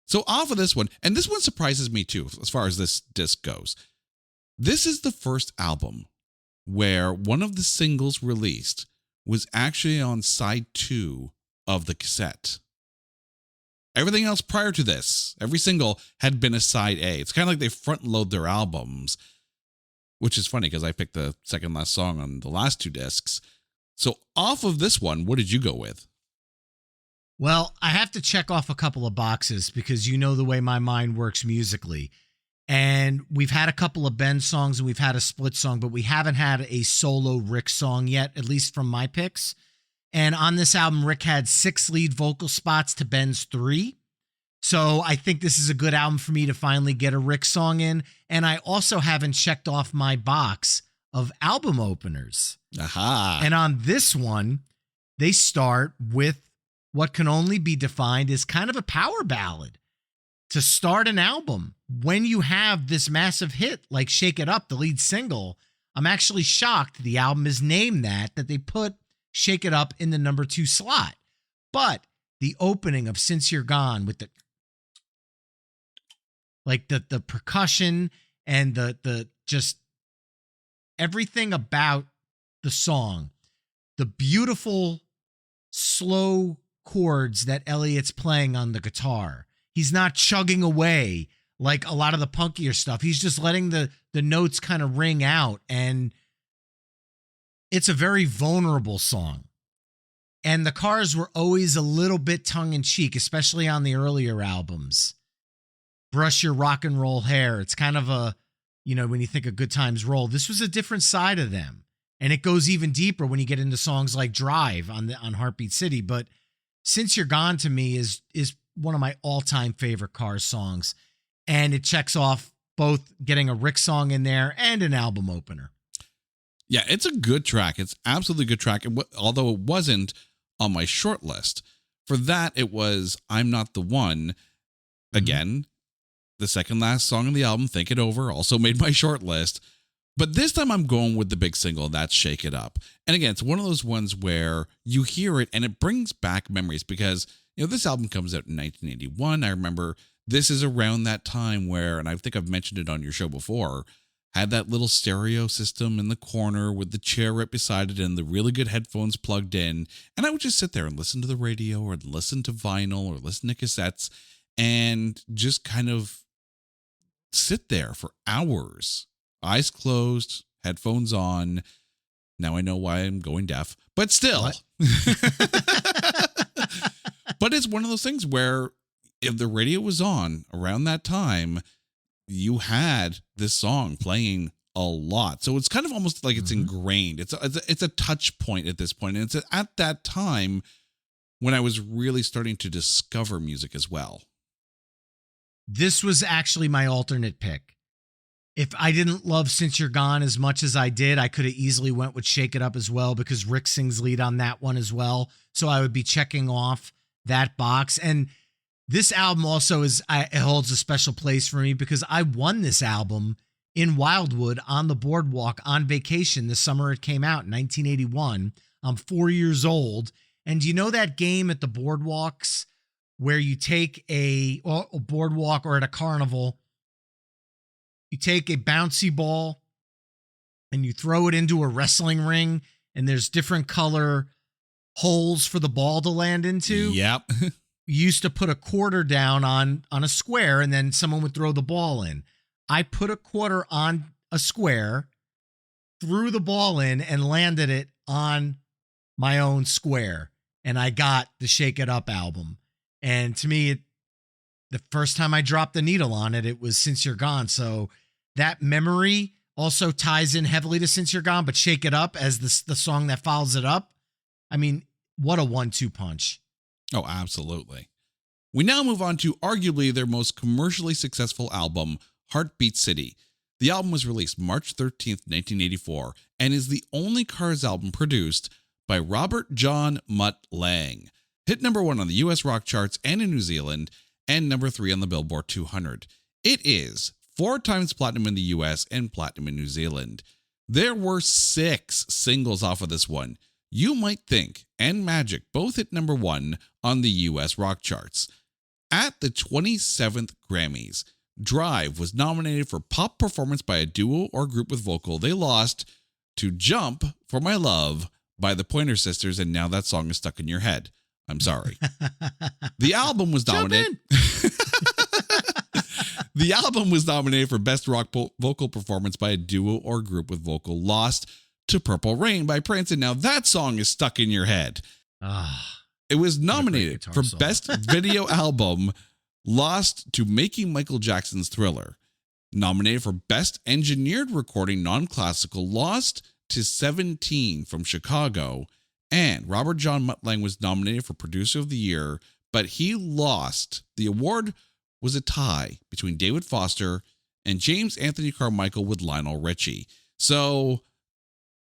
So off of this one, and this one surprises me too, as far as this disc goes. This is the first album where one of the singles released was actually on side 2 of the cassette. Everything else prior to this, every single had been a side A. It's kind of like they front load their albums, which is funny because I picked the second last song on the last 2 discs. So off of this one, what did you go with? Well, I have to check off a couple of boxes because the way my mind works musically. And we've had a couple of Ben songs and we've had a split song, but we haven't had a solo Rick song yet, at least from my picks. And on this album, Rick had 6 lead vocal spots to Ben's 3. So I think this is a good album for me to finally get a Rick song in. And I also haven't checked off my box of album openers. Aha. And on this one, they start with what can only be defined as kind of a power ballad. To start an album, when you have this massive hit like Shake It Up, the lead single, I'm actually shocked the album is named that they put Shake It Up in the number 2 slot. But the opening of Since You're Gone with the percussion and the just everything about the song, the beautiful slow chords that Elliot's playing on the guitar. He's not chugging away like a lot of the punkier stuff. He's just letting the notes kind of ring out, and it's a very vulnerable song. And the Cars were always a little bit tongue-in-cheek, especially on the earlier albums. Brush Your Rock and Roll Hair. It's kind of a, when you think of Good Times Roll, this was a different side of them. And it goes even deeper when you get into songs like Drive on Heartbeat City. But Since You're Gone to me is one of my all-time favorite Cars songs. And it checks off both getting a Rick song in there and an album opener. Yeah, it's a good track. It's absolutely a good track. Although it wasn't on my short list. For that, it was I'm Not the One. Again, the second last song on the album, Think It Over, also made my short list. But this time I'm going with the big single, that's Shake It Up. And again, it's one of those ones where you hear it and it brings back memories because, this album comes out in 1981. I remember this is around that time where, and I think I've mentioned it on your show before, had that little stereo system in the corner with the chair right beside it and the really good headphones plugged in. And I would just sit there and listen to the radio or listen to vinyl or listen to cassettes and just kind of sit there for hours. Eyes closed, headphones on. Now I know why I'm going deaf, but still. But it's one of those things where if the radio was on around that time, you had this song playing a lot. So it's kind of almost like it's ingrained. It's a touch point at this point. And it's at that time when I was really starting to discover music as well. This was actually my alternate pick. If I didn't love Since You're Gone as much as I did, I could have easily went with Shake It Up as well because Rick sings lead on that one as well. So I would be checking off that box. And this album also it holds a special place for me because I won this album in Wildwood on the boardwalk on vacation the summer it came out in 1981. I'm 4 years old. And you know that game at the boardwalks where you take a boardwalk or at a carnival, you take a bouncy ball and you throw it into a wrestling ring and there's different color holes for the ball to land into. Yep. You used to put a quarter down on a square and then someone would throw the ball in. I put a quarter on a square, threw the ball in and landed it on my own square. And I got the Shake It Up album. And to me, the first time I dropped the needle on it, it was Since You're Gone. So that memory also ties in heavily to Since You're Gone, but Shake It Up as the song that follows it up. I mean, what a 1-2 punch. Oh, absolutely. We now move on to arguably their most commercially successful album, Heartbeat City. The album was released March 13th, 1984, and is the only Cars album produced by Robert John Mutt Lange. Hit number 1 on the US rock charts and in New Zealand, and number 3 on the Billboard 200. It is 4 times platinum in the US and platinum in New Zealand. There were 6 singles off of this one. You Might Think and Magic both hit number 1 on the US rock charts. At the 27th Grammys, Drive was nominated for Pop Performance by a Duo or Group with Vocal. They lost to Jump for My Love by the Pointer Sisters, and now that song is stuck in your head. I'm sorry. The album was nominated. The album was nominated for Best Rock Vocal Performance by a Duo or Group with Vocal. Lost to Purple Rain by Prince, and now that song is stuck in your head. It was nominated for Best Video Album. Lost to Making Michael Jackson's Thriller. Nominated for Best Engineered Recording Non-Classical. Lost to 17 from Chicago. And Robert John Mutt Lange was nominated for Producer of the Year, but he lost. The award was a tie between David Foster and James Anthony Carmichael with Lionel Richie. So,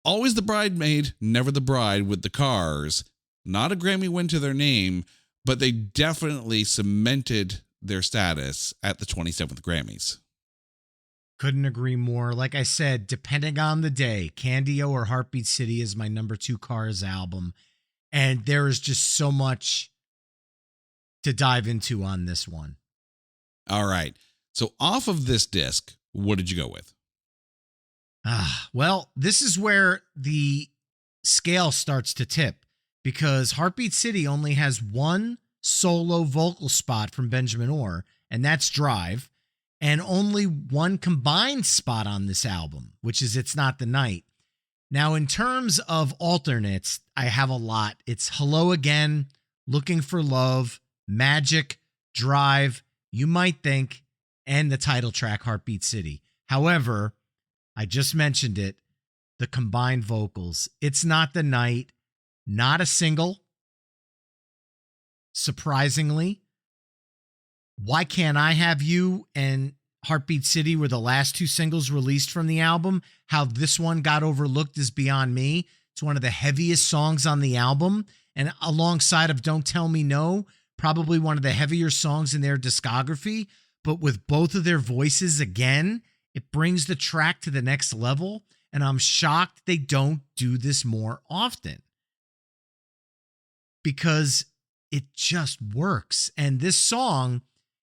always the bridesmaid, never the bride with the Cars. Not a Grammy win to their name, but they definitely cemented their status at the 27th Grammys. Couldn't agree more. Like I said, depending on the day, Candy-O or Heartbeat City is my number 2 Cars album. And there is just so much to dive into on this one. All right. So off of this disc, what did you go with? Well, this is where the scale starts to tip because Heartbeat City only has one solo vocal spot from Benjamin Orr, and that's Drive. And only one combined spot on this album, which is It's Not the Night. Now, in terms of alternates, I have a lot. It's Hello Again, Looking for Love, Magic, Drive, You Might Think, and the title track, Heartbeat City. However, I just mentioned it, the combined vocals. It's Not the Night, not a single. Surprisingly, Why Can't I Have You and Heartbeat City were the last 2 singles released from the album. How this one got overlooked is beyond me. It's one of the heaviest songs on the album. And alongside of Don't Tell Me No, probably one of the heavier songs in their discography. But with both of their voices again, It brings the track to the next level, and I'm shocked they don't do this more often because it just works. And this song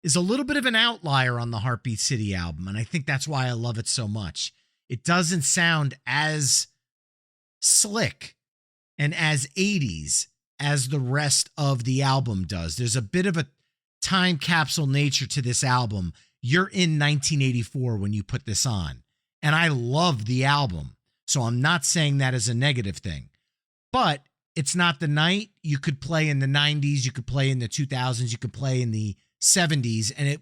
is a little bit of an outlier on the Heartbeat City album, and I think that's why I love it so much. It doesn't sound as slick and as 80s as the rest of the album does. There's a bit of a time capsule nature to this album. You're in 1984 when you put this on, and I love the album, so I'm not saying that as a negative thing, but it's not the night. You could play in the 90s, you could play in the 2000s, you could play in the 70s, and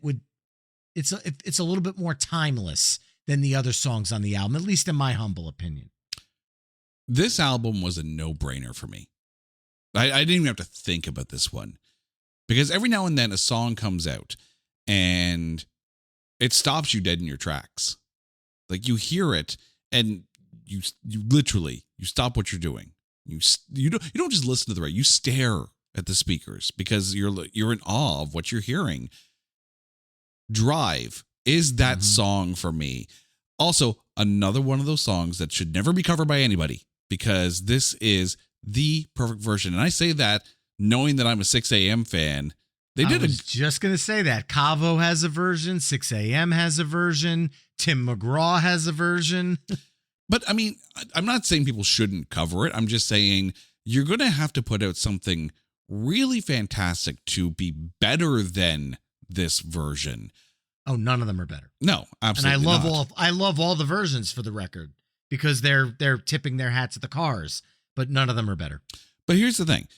it's a little bit more timeless than the other songs on the album, at least in my humble opinion. This album was a no-brainer for me. I didn't even have to think about this one, because every now and then a song comes out and it stops you dead in your tracks. Like, you hear it and you literally stop what you're doing. You don't just listen to the radio. You stare at the speakers because you're in awe of what you're hearing. Drive is that song for me. Also, another one of those songs that should never be covered by anybody, because this is the perfect version. And I say that knowing that I'm a 6 a.m. fan. I was just going to say that. Cavo has a version. 6 a.m. has a version. Tim McGraw has a version. But I mean, I'm not saying people shouldn't cover it. I'm just saying you're going to have to put out something really fantastic to be better than this version. Oh, none of them are better. No, absolutely. And not. I love all the versions, for the record, because they're tipping their hats at the Cars, but none of them are better. But here's the thing.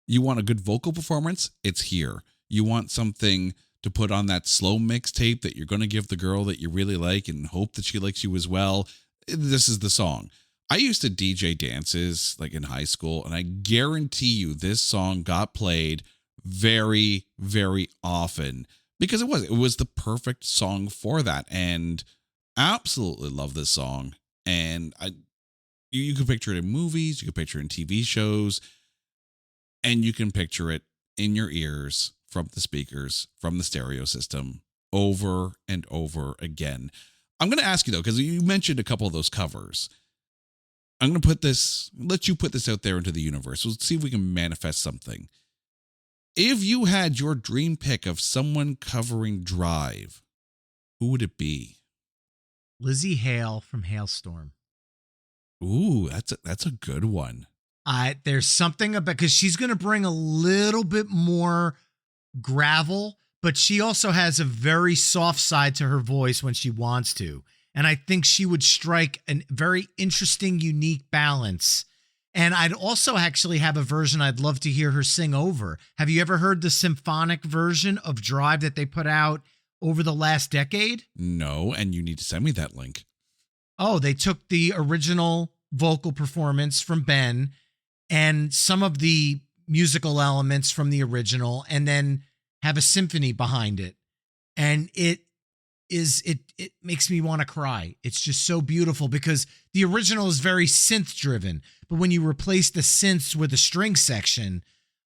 You want a good vocal performance? It's here. You want something to put on that slow mixtape that you're going to give the girl that you really like and hope that she likes you as well. This is the song. I used to DJ dances like in high school, and I guarantee you this song got played very, very often because it was the perfect song for that. And I absolutely love this song. And you can picture it in movies, you can picture it in TV shows, and you can picture it in your ears from the speakers, from the stereo system, over and over again. I'm going to ask you, though, because you mentioned a couple of those covers. I'm going to let you put this out there into the universe. Let's see if we can manifest something. If you had your dream pick of someone covering Drive, who would it be? Lizzie Hale from Hailstorm. Ooh, that's a good one. There's something about, because she's going to bring a little bit more gravel, but she also has a very soft side to her voice when she wants to. And I think she would strike a very interesting, unique balance. And I'd also actually have a version I'd love to hear her sing over. Have you ever heard the symphonic version of Drive that they put out over the last decade? No, and you need to send me that link. Oh, they took the original vocal performance from Ben and some of the musical elements from the original, and then have a symphony behind it. And it makes me want to cry. It's just so beautiful because the original is very synth driven, but when you replace the synths with a string section,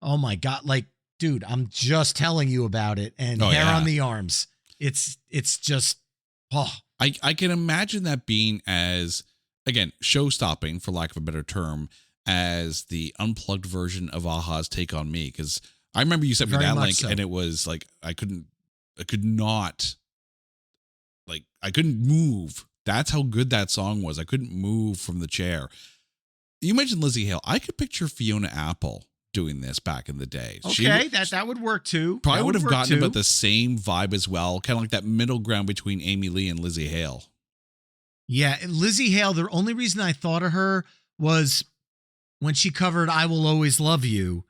oh my God, like, dude, I'm just telling you about it. And hair on the arms. It's just, oh. I can imagine that being as, again, show-stopping, for lack of a better term, as the unplugged version of a-ha's Take On Me. Because I remember you sent me that link, and it was like, I couldn't move. That's how good that song was. I couldn't move from the chair. You mentioned Lizzie Hale. I could picture Fiona Apple doing this back in the day. Okay, that would work too. Probably would have gotten about the same vibe as well, kind of like that middle ground between Amy Lee and Lizzie Hale. Yeah, Lizzie Hale, the only reason I thought of her was when she covered I Will Always Love You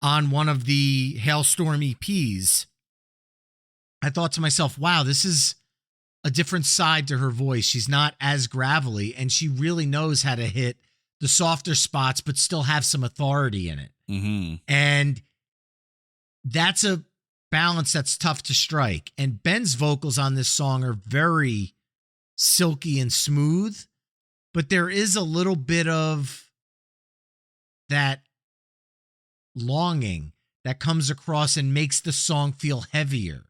on one of the Hailstorm EPs. I thought to myself, wow, this is a different side to her voice. She's not as gravelly, and she really knows how to hit the softer spots, but still have some authority in it. Mm-hmm. And that's a balance that's tough to strike. And Ben's vocals on this song are very silky and smooth, but there is a little bit of that longing that comes across and makes the song feel heavier.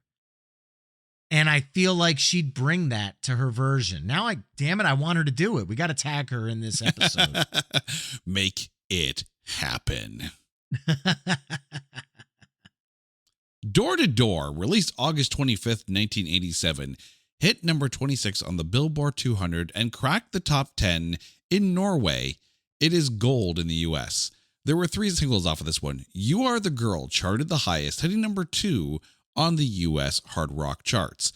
And I feel like she'd bring that to her version. Now, damn it, I want her to do it. We got to tag her in this episode. Make it happen. Door to Door, released August 25th, 1987, hit number 26 on the Billboard 200 and cracked the top 10 in Norway. It is gold in the US. There were 3 singles off of this one. You Are the Girl charted the highest, hitting number 2 on the US hard rock charts.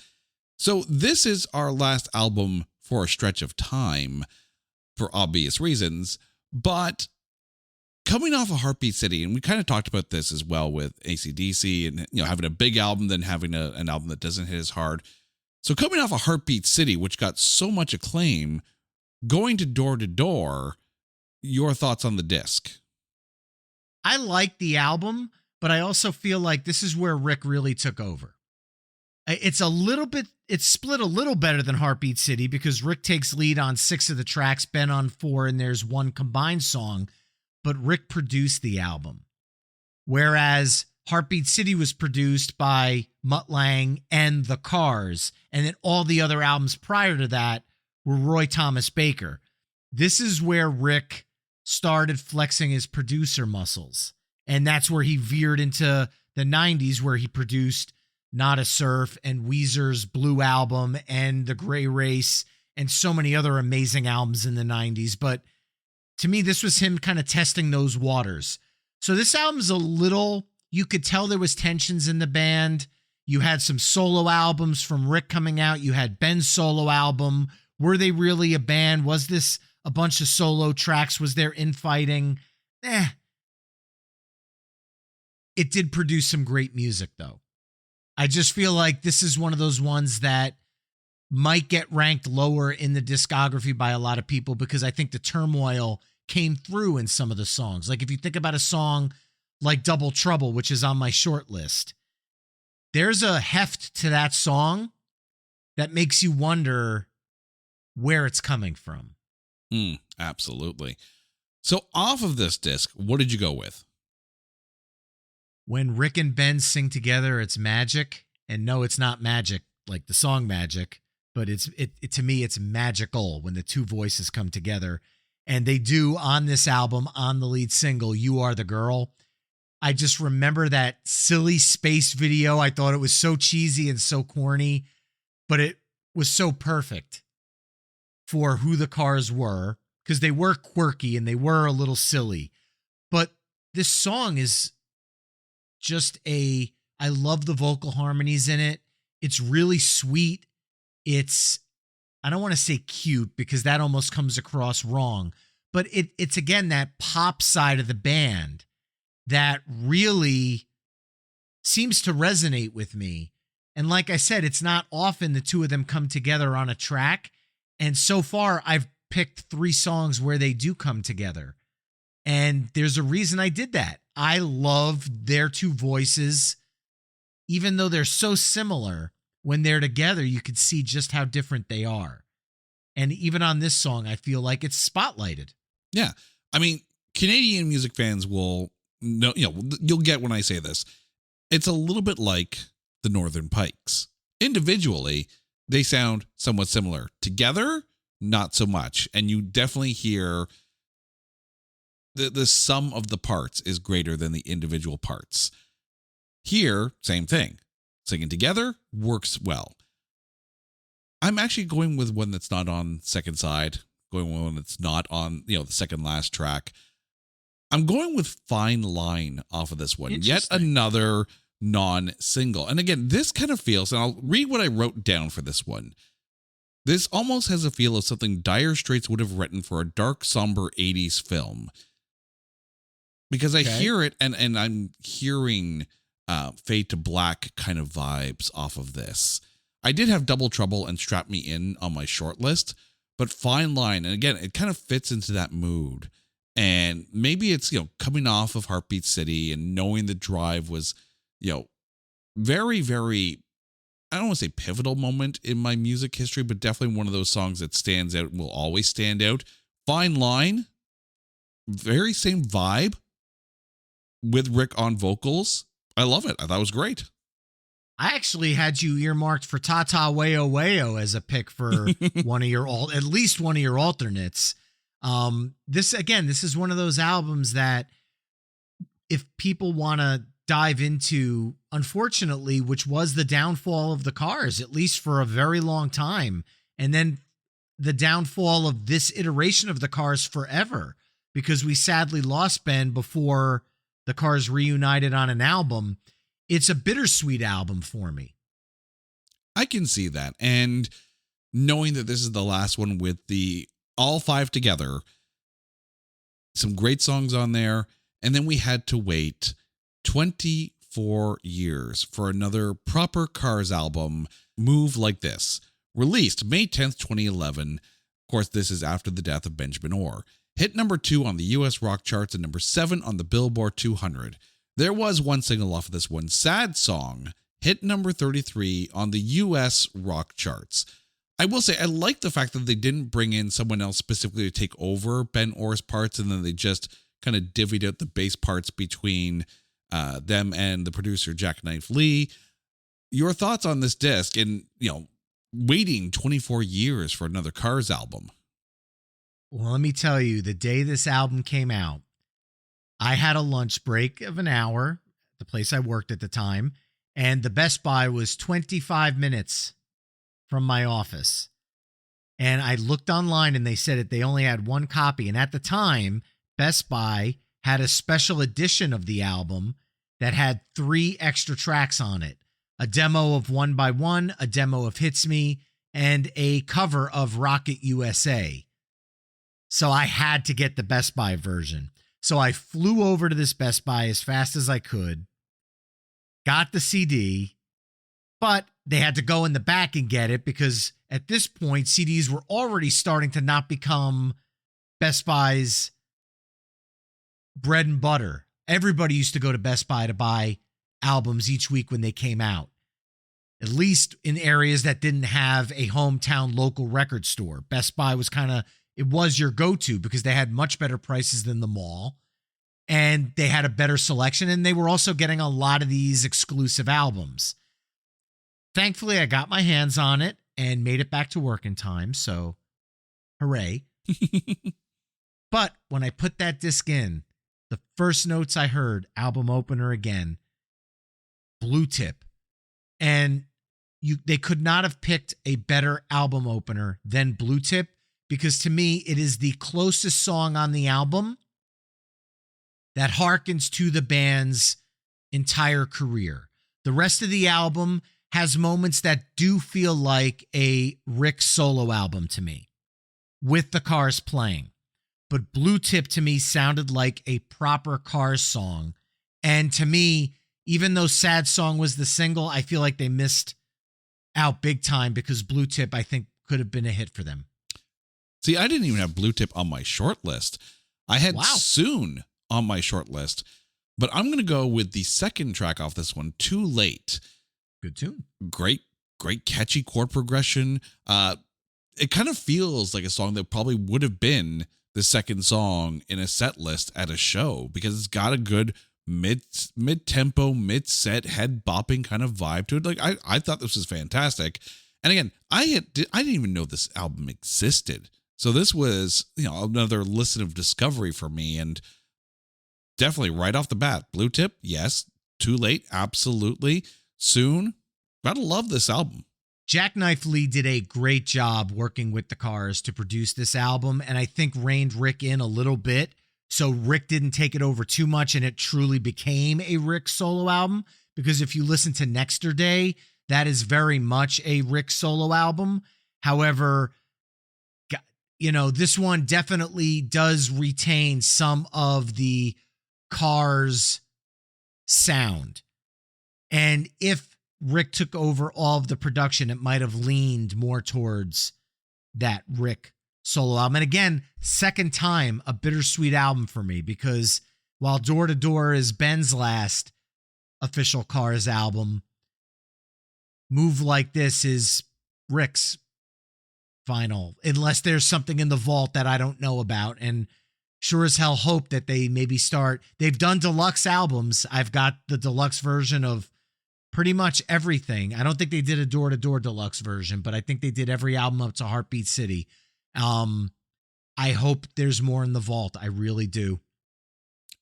So this is our last album for a stretch of time, for obvious reasons, but coming off of Heartbeat City, and we kind of talked about this as well with AC/DC and having a big album, then having an album that doesn't hit as hard. So coming off of Heartbeat City, which got so much acclaim, going to Door, your thoughts on the disc? I like the album, but I also feel like this is where Rick really took over. It's split a little better than Heartbeat City because Rick takes lead on 6 of the tracks, Ben on 4, and there's 1 combined song, but Rick produced the album. Whereas Heartbeat City was produced by Mutt Lange and The Cars, and then all the other albums prior to that were Roy Thomas Baker. This is where Rick started flexing his producer muscles, and that's where he veered into the 90s, where he produced Nada Surf and Weezer's Blue Album and The Gray Race and so many other amazing albums in the 90s. But to me, this was him kind of testing those waters. So this album's a little, you could tell there was tensions in the band. You had some solo albums from Rick coming out. You had Ben's solo album. Were they really a band? Was this a bunch of solo tracks? Was there infighting? It did produce some great music, though. I just feel like this is one of those ones that might get ranked lower in the discography by a lot of people because I think the turmoil came through in some of the songs. Like if you think about a song like Double Trouble, which is on my short list, there's a heft to that song that makes you wonder where it's coming from. Absolutely. So off of this disc, what did you go with? When Rick and Ben sing together, it's magic. And no, it's not magic like the song Magic, but to me, it's magical when the 2 voices come together. And they do on this album, on the lead single, You Are the Girl. I just remember that silly space video. I thought it was so cheesy and so corny, but it was so perfect for who the Cars were, because they were quirky and they were a little silly. But this song is just I love the vocal harmonies in it. It's really sweet. I don't want to say cute because that almost comes across wrong, but it's again, that pop side of the band that really seems to resonate with me. And like I said, it's not often the 2 of them come together on a track. And so far I've picked 3 songs where they do come together. And there's a reason I did that. I love their 2 voices. Even though they're so similar, when they're together, you could see just how different they are. And even on this song, I feel like it's spotlighted. Yeah. I mean, Canadian music fans will know, you'll get when I say this. It's a little bit like the Northern Pikes. Individually, they sound somewhat similar. Together, not so much. And you definitely hear the sum of the parts is greater than the individual parts. Here, same thing. Singing together works well. I'm actually going with one that's not on second side, going with one that's not on, the second last track. I'm going with Fine Line off of this one. Yet another non-single. And again, this kind of feels, and I'll read what I wrote down for this one. This almost has a feel of something Dire Straits would have written for a dark, somber 80s film. Because I hear it, and I'm hearing Fade to Black kind of vibes off of this. I did have Double Trouble and Strap Me In on my short list, but Fine Line, and again, it kind of fits into that mood. And maybe it's, coming off of Heartbeat City and knowing the drive was, very, very, I don't want to say pivotal moment in my music history, but definitely one of those songs that stands out and will always stand out. Fine Line, very same vibe with Rick on vocals. I love it. I thought it was great. I actually had you earmarked for Tata Wayo Wayo as a pick for at least one of your alternates. This is one of those albums that if people want to dive into, unfortunately, which was the downfall of the Cars, at least for a very long time. And then the downfall of this iteration of the Cars forever, because we sadly lost Ben before the Cars reunited on an album. It's a bittersweet album for me. I can see that. And knowing that this is the last one with the all five together, some great songs on there. And then we had to wait 24 years for another proper Cars album, Move Like This, released May 10th, 2011. Of course, this is after the death of Benjamin Orr. Hit number 2 on the US rock charts and number 7 on the Billboard 200. There was one single off of this one, Sad Song, hit number 33 on the US rock charts. I will say I like the fact that they didn't bring in someone else specifically to take over Ben Orr's parts, and then they just kind of divvied out the bass parts between them and the producer Jack Knife Lee. Your thoughts on this disc and, waiting 24 years for another Cars album? Well, let me tell you, the day this album came out, I had a lunch break of an hour at the place I worked at the time, and the Best Buy was 25 minutes from my office. And I looked online and they said that they only had one copy. And at the time, Best Buy had a special edition of the album that had 3 extra tracks on it. A demo of One by One, a demo of Hits Me, and a cover of Rocket USA. So I had to get the Best Buy version. So I flew over to this Best Buy as fast as I could, got the CD, but they had to go in the back and get it because at this point, CDs were already starting to not become Best Buy's bread and butter. Everybody used to go to Best Buy to buy albums each week when they came out, at least in areas that didn't have a hometown local record store. Best Buy was it was your go-to because they had much better prices than the mall and they had a better selection, and they were also getting a lot of these exclusive albums. Thankfully, I got my hands on it and made it back to work in time, so hooray. But when I put that disc in, the first notes I heard, album opener again, Blue Tip. And they could not have picked a better album opener than Blue Tip, because to me, it is the closest song on the album that harkens to the band's entire career. The rest of the album has moments that do feel like a Rick solo album to me, with the Cars playing. But Blue Tip to me sounded like a proper Cars song. And to me, even though Sad Song was the single, I feel like they missed out big time because Blue Tip, I think, could have been a hit for them. See, I didn't even have Blue Tip on my short list. I had Soon on my short list, but I'm going to go with the second track off this one, Too Late. Good tune. Great catchy chord progression. It kind of feels like a song that probably would have been the second song in a set list at a show because it's got a good mid-tempo, mid-set, head-bopping kind of vibe to it. Like I thought this was fantastic. And again, I didn't even know this album existed. So this was, another listen of discovery for me, and definitely right off the bat, Blue Tip, yes. Too Late, absolutely. Soon, gotta love this album. Jack Knife Lee did a great job working with the Cars to produce this album, and I think reined Rick in a little bit, so Rick didn't take it over too much, and it truly became a Rick solo album, because if you listen to Nexter, that is very much a Rick solo album. However, this one definitely does retain some of the Cars sound. And if Rick took over all of the production, it might have leaned more towards that Rick solo album. And again, second time, a bittersweet album for me, because while Door to Door is Ben's last official Cars album, Move Like This is Rick's final, unless there's something in the vault that I don't know about. And sure as hell hope that they maybe they've done deluxe albums. I've got the deluxe version of pretty much everything. I don't think they did a door-to-door deluxe version, but I think they did every album up to Heartbeat City. I hope there's more in the vault. I really do.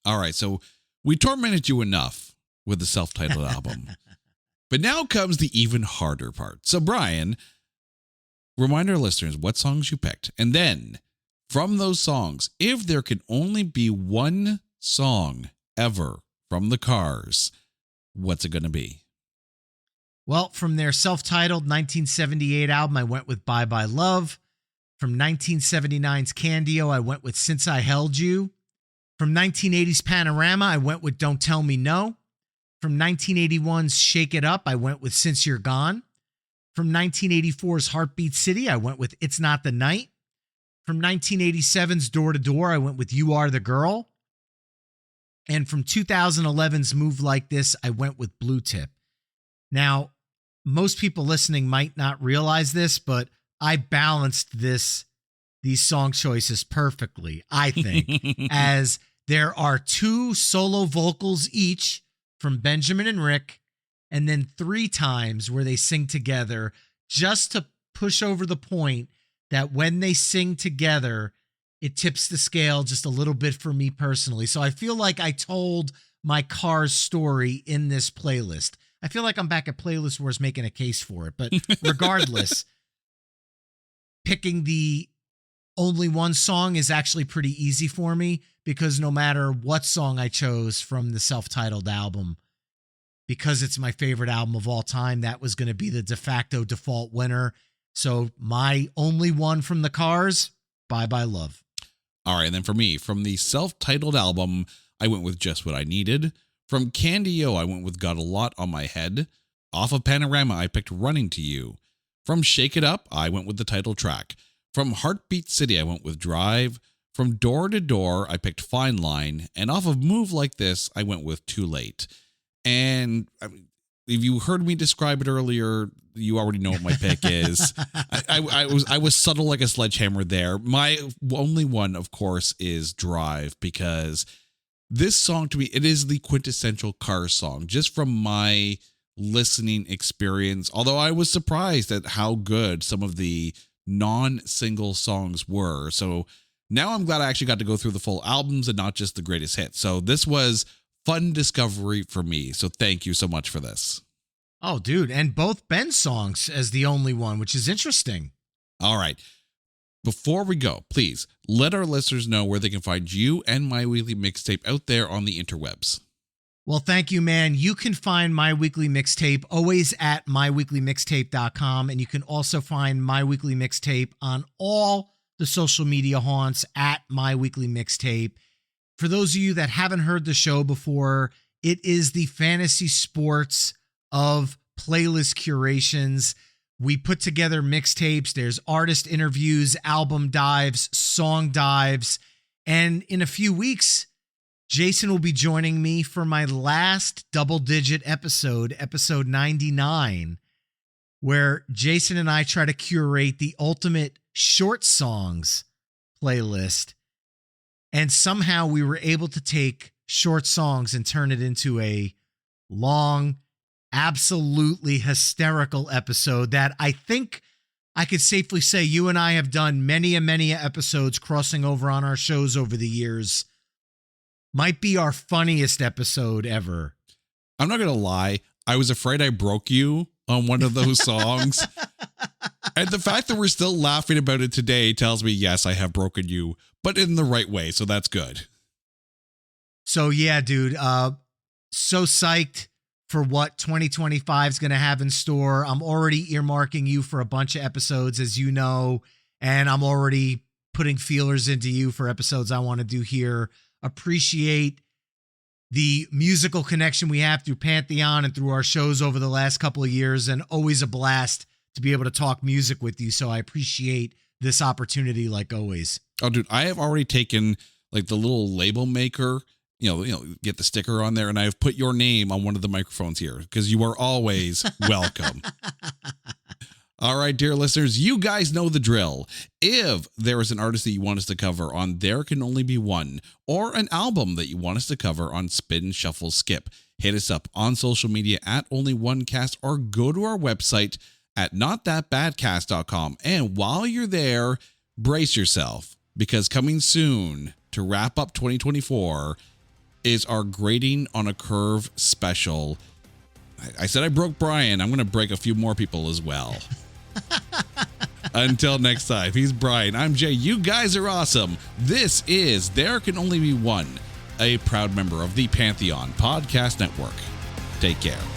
All right, so we tormented you enough with the self-titled album. But now comes the even harder part. So, Brian, remind our listeners what songs you picked. And then, from those songs, if there can only be one song ever from the Cars, what's it going to be? Well, from their self-titled 1978 album, I went with Bye Bye Love. From 1979's Candio, I went with Since I Held You. From 1980's Panorama, I went with Don't Tell Me No. From 1981's Shake It Up, I went with Since You're Gone. From 1984's Heartbeat City, I went with It's Not the Night. From 1987's Door to Door, I went with You Are the Girl. And from 2011's Move Like This, I went with Blue Tip. Now, most people listening might not realize this, but I balanced these song choices perfectly, I think, as there are 2 solo vocals each from Benjamin and Rick, and then 3 times where they sing together, just to push over the point that when they sing together, it tips the scale just a little bit for me personally. So I feel like I told my Cars story in this playlist. I feel like I'm back at Playlist Wars making a case for it, but regardless, picking the only one song is actually pretty easy for me, because no matter what song I chose from the self-titled album, because it's my favorite album of all time, that was going to be the de facto default winner. So my only one from the Cars, Bye Bye Love. All right, and then for me, from the self-titled album, I went with Just What I Needed. From Candio, I went with Got a Lot on My Head. Off of Panorama, I picked Running to You. From Shake It Up, I went with the title track. From Heartbeat City, I went with Drive. From Door to Door, I picked Fine Line. And off of Move Like This, I went with Too Late. And if you heard me describe it earlier, you already know what my pick is. I was subtle like a sledgehammer there. My only one, of course, is Drive, because this song, to me, it is the quintessential Cars song, just from my listening experience. Although I was surprised at how good some of the non-single songs were. So now I'm glad I actually got to go through the full albums and not just the greatest hits. So this was fun discovery for me. So thank you so much for this. Oh, dude. And both Ben's songs as the only one, which is interesting. All right. Before we go, please let our listeners know where they can find you and My Weekly Mixtape out there on the interwebs. Well, thank you, man. You can find My Weekly Mixtape always at myweeklymixtape.com. And you can also find My Weekly Mixtape on all the social media haunts at My Weekly Mixtape. For those of you that haven't heard the show before, it is the fantasy sports of playlist curations. We put together mixtapes. There's artist interviews, album dives, song dives. And in a few weeks, Jason will be joining me for my last double-digit episode, episode 99, where Jason and I try to curate the ultimate short songs playlist. And somehow we were able to take short songs and turn it into a long, absolutely hysterical episode that I think I could safely say you and I have done many episodes crossing over on our shows over the years. Might be our funniest episode ever. I'm not going to lie. I was afraid I broke you on one of those songs. And the fact that we're still laughing about it today tells me, yes, I have broken you, but in the right way. So that's good. So yeah, dude, so psyched for what 2025 is going to have in store. I'm already earmarking you for a bunch of episodes, as you know, and I'm already putting feelers into you for episodes I want to do here. Appreciate the musical connection we have through Pantheon and through our shows over the last couple of years, and always a blast to be able to talk music with you. So I appreciate this opportunity like always. Oh, dude, I have already taken like the little label maker, you know, get the sticker on there, and I've put your name on one of the microphones here because you are always welcome. All right, dear listeners, you guys know the drill. If there is an artist that you want us to cover on There Can Only Be One, or an album that you want us to cover on Spin, Shuffle, Skip, hit us up on social media at OnlyOneCast, or go to our website at notthatbadcast.com. And while you're there, brace yourself, because coming soon to wrap up 2024 is our Grading on a Curve special. I said I broke Brian. I'm going to break a few more people as well. Until next time, he's Brian. I'm Jay. You guys are awesome. This is There Can Only Be One, a proud member of the Pantheon Podcast Network. Take care.